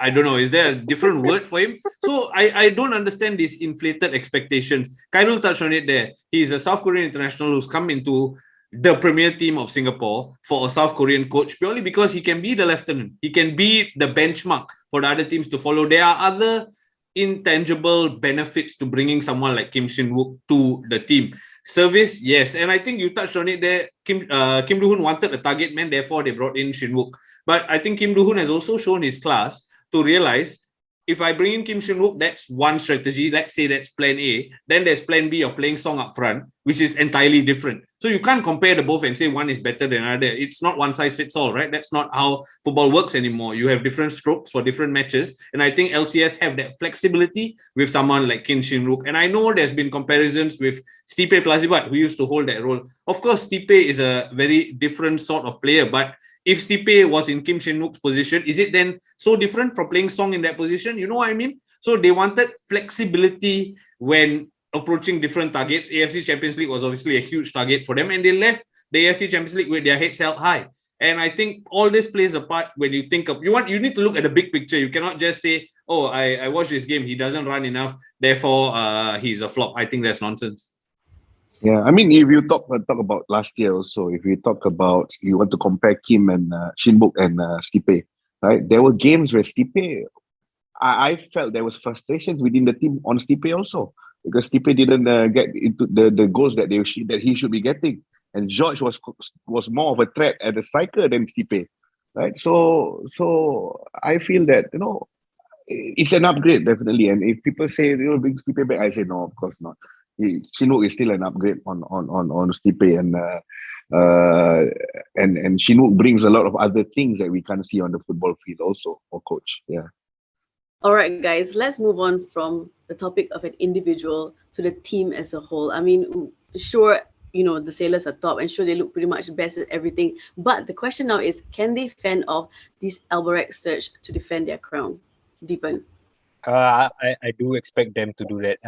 I don't know, is there a different word for him? So, I don't understand these inflated expectations. Khairul touched on it there. He's a South Korean international who's come into the premier team of Singapore for a South Korean coach purely because he can be the lieutenant. He can be the benchmark for the other teams to follow. There are other intangible benefits to bringing someone like Kim Shin-wook to the team. Service, yes, and I think you touched on it there. Kim Do-hoon wanted a target man, therefore they brought in Shin-wook. But I think Kim Do-hoon has also shown his class to realize if I bring in Kim Shin-wook, that's one strategy. Let's say that's plan A. Then there's plan B of playing Song up front, which is entirely different. So you can't compare the both and say one is better than another. It's not one size fits all, right? That's not how football works anymore. You have different strokes for different matches. And I think LCS have that flexibility with someone like Kim Shin-wook. And I know there's been comparisons with Stipe Plazibat, who used to hold that role. Of course, Stipe is a very different sort of player, but if Stipe was in Kim Shin-wook's position, is it then so different from playing Song in that position? You know what I mean? So they wanted flexibility when approaching different targets. AFC Champions League was obviously a huge target for them, and they left the AFC Champions League with their heads held high. And I think all this plays a part when you think of you need to look at the big picture. You cannot just say, "Oh, I watched this game. He doesn't run enough, therefore he's a flop." I think that's nonsense. Yeah, I mean, if you talk about last year also, if you talk about you want to compare Kim and Shin-wook and Stipe, right? There were games where Stipe, I felt there was frustrations within the team on Stipe also because Stipe didn't get into the goals that he should be getting, and George was more of a threat as a striker than Stipe, right? So I feel that it's an upgrade definitely, and if people say bring Stipe back, I say no, of course not. Shin-wook is still an upgrade on Stipe, and Shin-wook brings a lot of other things that we can't see on the football field also, or coach. Yeah. All right, guys, let's move on from the topic of an individual to the team as a whole. I mean, sure, the Sailors are top and sure they look pretty much best at everything. But the question now is, can they fend off this Albirex surge to defend their crown? Deepan. I do expect them to do that.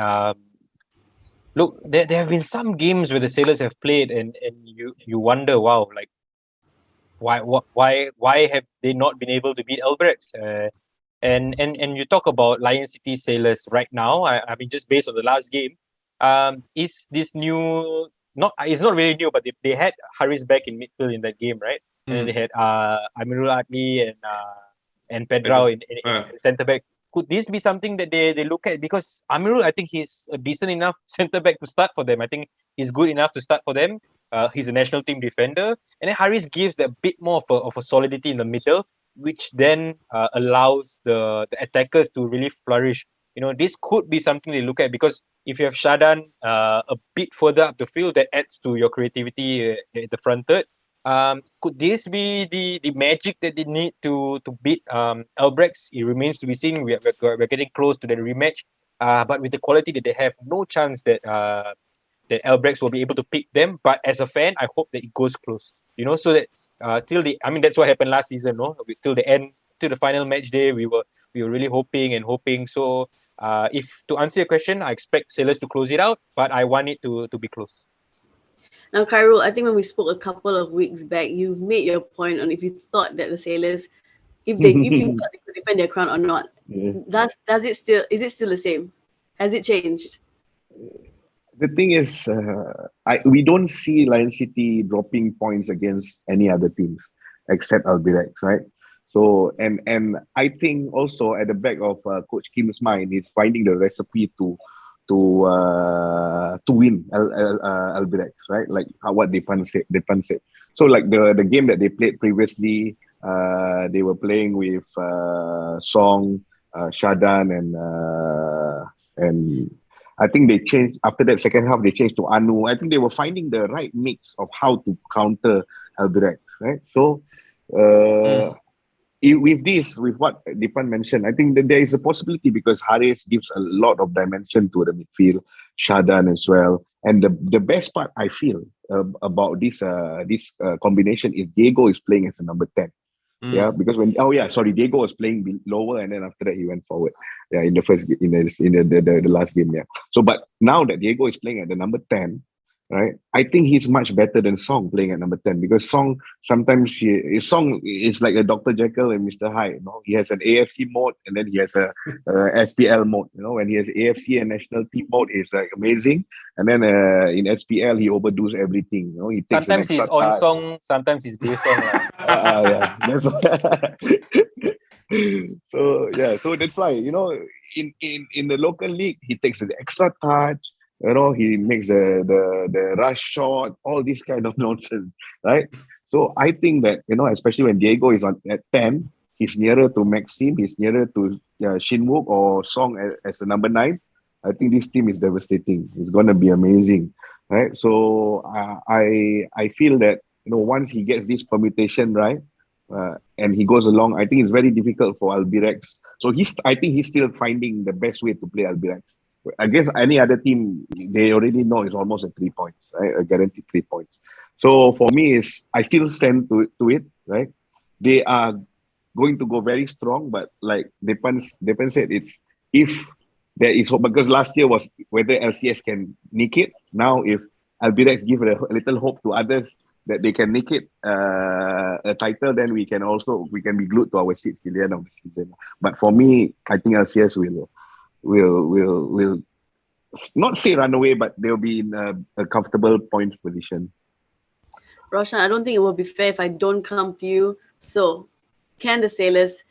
Look, there have been some games where the Sailors have played, and you wonder, wow, like why have they not been able to beat Albirex? And you talk about Lion City Sailors right now. I mean, just based on the last game, is this new? It's not really new, but they had Haris back in midfield in that game, right? And then they had Amirul Adli and Pedrao in centre back. Could this be something that they look at? Because Amirul, I think he's a decent enough centre back to start for them. I think he's good enough to start for them. He's a national team defender, and then Haris gives that bit more of a solidity in the middle, which then allows the attackers to really flourish. This could be something they look at, because if you have Shadan a bit further up the field, that adds to your creativity at the front third. Could this be the magic that they need to beat Albirex? It remains to be seen. We're getting close to the rematch, but with the quality that they have, no chance that Albirex will be able to pick them. But as a fan, I hope that it goes close. So that that's what happened last season. No, till the end, till the final match day, we were really hoping. So, if to answer your question, I expect Sailors to close it out, but I want it to be close. Now, Khairul, I think when we spoke a couple of weeks back, you made your point on if you thought that the Sailors, if you thought they could defend their crown or not. Yeah. Is it still the same? Has it changed? The thing is, we don't see Lion City dropping points against any other teams except Albirex, right? So, and I think also at the back of Coach Kim's mind is finding the recipe to win Albirex, right? Like what Deepan said. So like the game that they played previously, they were playing with Song, Shadan, and I think they changed after that second half. They changed to Anu. I think they were finding the right mix of how to counter Albirex, right? So with what Deepan mentioned, I think that there is a possibility because Haris gives a lot of dimension to the midfield, Shadan as well. And the best part I feel about this combination is Diego is playing as a number 10. Yeah, because Diego was playing lower, and then after that he went forward. Yeah, in the last game. Yeah. So, but now that Diego is playing at the number 10, right? I think he's much better than Song playing at number 10, because Song sometimes Song is like a Dr. Jekyll and Mr. Hyde. He has an AFC mode and then he has a SPL mode. When he has AFC and national team mode, it's like amazing, and then in SPL he overdoes everything. He takes sometimes he's on song, sometimes he's based on. Yeah, that's so that's why in the local league he takes the extra touch. He makes the rush shot, all this kind of nonsense, right? So I think that, especially when Diego is at 10, he's nearer to Maxim, he's nearer to Shinwook or Song as a number 9. I think this team is devastating. It's going to be amazing, right? So I feel that once he gets this permutation right, and he goes along, I think it's very difficult for Albirex. So I think he's still finding the best way to play Albirex. Against any other team, they already know it's almost a 3 points, right? A guaranteed 3 points. So for me, I still stand to it, right? They are going to go very strong, but like Deepan said, it's if there is hope, because last year was whether LCS can nick it. Now, if Albirex give a little hope to others that they can nick it a title, then we can be glued to our seats till the end of the season. But for me, I think LCS will not say run away, but they'll be in a comfortable point position. Raushan, I don't think it will be fair if I don't come to you. So, can the Sailors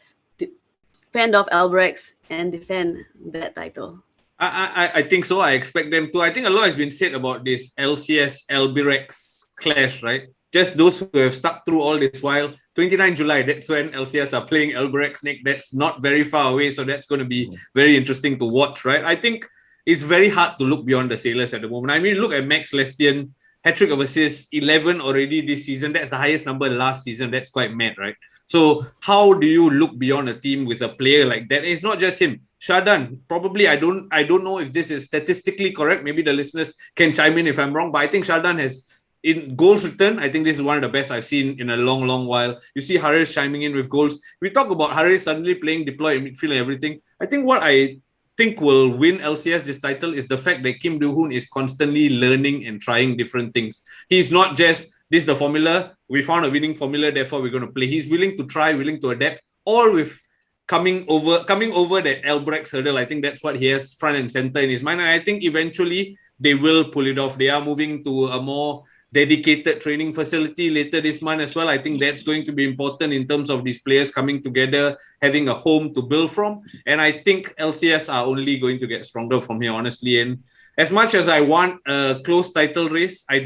fend off Albirex and defend that title? I think so. I expect them to. I think a lot has been said about this LCS Albirex clash, right? Just those who have stuck through all this while. 29 July, that's when LCS are playing Albirex Nick. That's not very far away, so that's going to be very interesting to watch, right? I think it's very hard to look beyond the Sailors at the moment. I mean, look at Max Lestian, hat-trick of assists, 11 already this season. That's the highest number last season. That's quite mad, right? So how do you look beyond a team with a player like that? And it's not just him. Shadan, probably, I don't know if this is statistically correct. Maybe the listeners can chime in if I'm wrong, but I think Shadan has, in goals return, I think this is one of the best I've seen in a long, long while. You see Haris chiming in with goals. We talk about Haris suddenly playing deploy in midfield and everything. I think what I think will win LCS this title is the fact that Kim Do-hoon is constantly learning and trying different things. He's not just, this is the formula, we found a winning formula, therefore we're going to play. He's willing to try, willing to adapt, all with coming over that Albirex hurdle. I think that's what he has front and center in his mind. And I think eventually they will pull it off. They are moving to a more dedicated training facility later this month as well. I think that's going to be important in terms of these players coming together, having a home to build from. And I think LCS are only going to get stronger from here, honestly. And as much as I want a close title race, I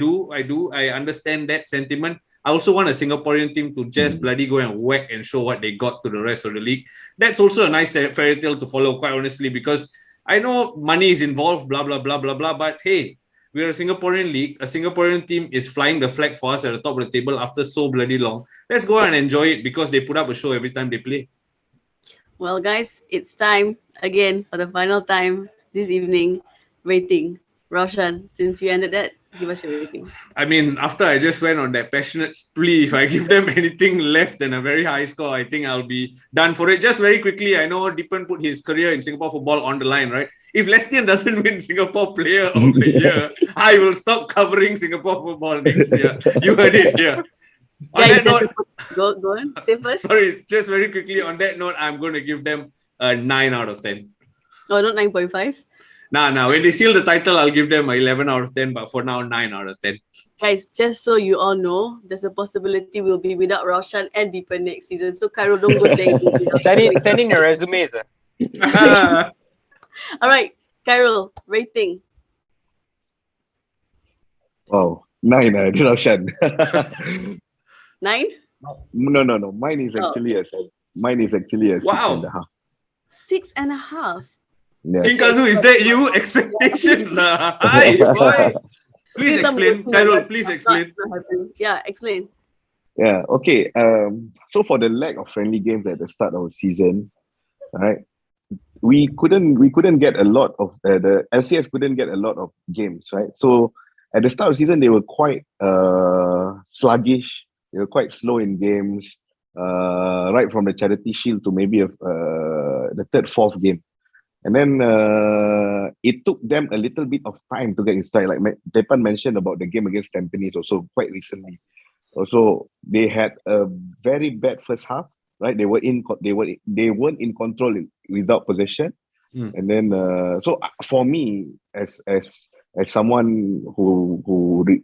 understand that sentiment. I also want a Singaporean team to just bloody go and whack and show what they got to the rest of the league. That's also a nice fairy tale to follow, quite honestly, because I know money is involved, blah, blah, blah, blah, blah. But hey, we're a Singaporean league. A Singaporean team is flying the flag for us at the top of the table after so bloody long. Let's go and enjoy it because they put up a show every time they play. Well, guys, it's time again for the final time this evening. Rating. Raushan, since you ended that, give us your rating. I mean, after I just went on that passionate plea, if I give them anything less than a very high score, I think I'll be done for it. Just very quickly, I know Deepan put his career in Singapore football on the line, right? If Lestian doesn't win Singapore Player of the Year, I will stop covering Singapore football next year. You heard it here. On Guys, that note, go on, say first. Sorry, just very quickly, on that note, I'm going to give them a 9 out of 10. Oh, not 9.5? Nah. When they seal the title, I'll give them an 11 out of 10. But for now, 9 out of 10. Guys, just so you all know, there's a possibility we'll be without Raushan and Deepan next season. So, Khairul, don't go saying Send in your resumes. All right, Khairul, rating. Wow, 9, Raushan. 9? No. Mine is actually a 6.5. Wow. 6.5. Yes. Kinkazu, is that you? Expectations are high, boy. Please explain. Khairul, please explain. Yeah, explain. Yeah, okay. So for the lack of friendly games at the start of the season, right, we couldn't get a lot of the LCS couldn't get a lot of games, right? So at the start of the season, they were quite sluggish. They were quite slow in games, right from the Charity Shield to maybe the third, fourth game. And then it took them a little bit of time to get in stride. Like Deepan mentioned about the game against Tampines also quite recently. Also, they had a very bad first half, right? They weren't in control without possession. And then so for me, as someone who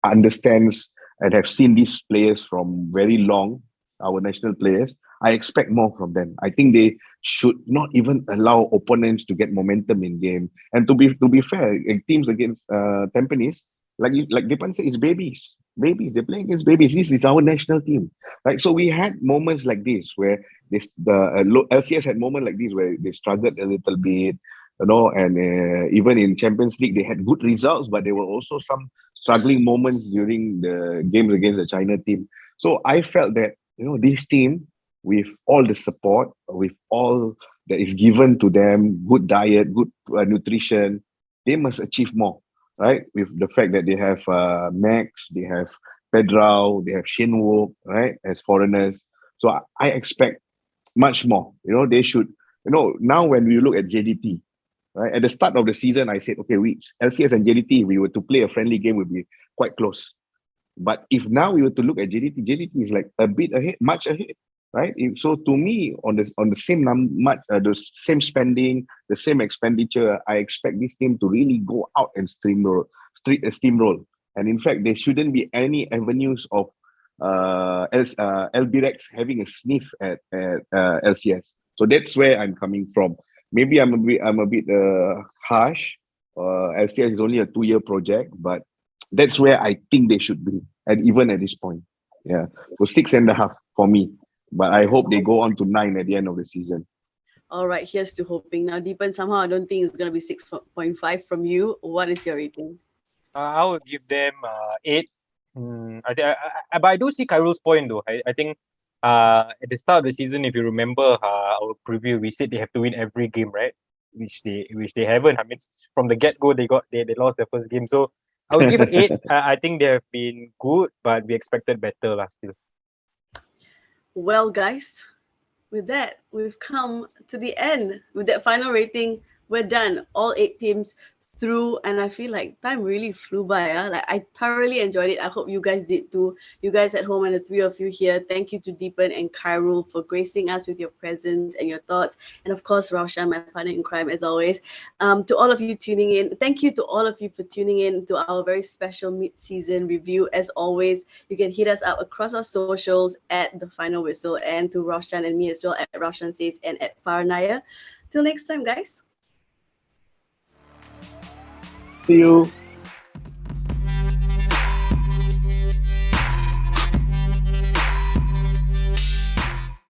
understands and have seen these players from very long, our national players, I expect more from them. I think they should not even allow opponents to get momentum in game. And to be fair, teams against Tampines, like Deepan said, it's babies. babies. They're playing against babies. This is our national team, right? So we had moments like this where LCS had moments like this where they struggled a little bit, and even in Champions League they had good results, but there were also some struggling moments during the games against the China team. So I felt that this team, with all the support, with all that is given to them, good diet, good nutrition, they must achieve more, right? With the fact that they have Max, they have Pedro, they have Shinwo, right, as foreigners. So I expect much more. They should, now when we look at JDT, right, at the start of the season, I said, okay, LCS and JDT, we were to play a friendly game, would be quite close. But if now we were to look at JDT is like a bit ahead, much ahead, right? So to me, on the same the same spending, the same expenditure, I expect this team to really go out and steamroll. And in fact, there shouldn't be any avenues of Albirex having a sniff at LCS. So that's where I'm coming from. Maybe I'm a bit harsh. LCS is only a 2-year project, but that's where I think they should be, and even at this point. Yeah. So 6.5 for me. But I hope they go on to 9 at the end of the season. All right, here's to hoping. Now, Deepan, somehow I don't think it's going to be 6.5 from you. What is your rating? I would give them 8. But I do see Khairul's point though. I think at the start of the season, if you remember our preview, we said they have to win every game, right? Which they haven't. I mean, from the get-go, they lost their first game. So I would give it 8. I think they have been good, but we expected better still. Well, guys, with that, we've come to the end. With that final rating, we're done. All 8 teams through, and I feel like time really flew by. Like, I thoroughly enjoyed it. I hope you guys did too. You guys at home and the 3 of you here, thank you to Deepan and Khairul for gracing us with your presence and your thoughts, and of course Raushan, my partner in crime, as always. To all of you tuning in, thank you to all of you for tuning in to our very special mid-season review. As always, you can hit us up across our socials at The Final Whistle, and to Raushan and me as well at Raushan Says and at Farrah Nair. Till next time, guys. See you.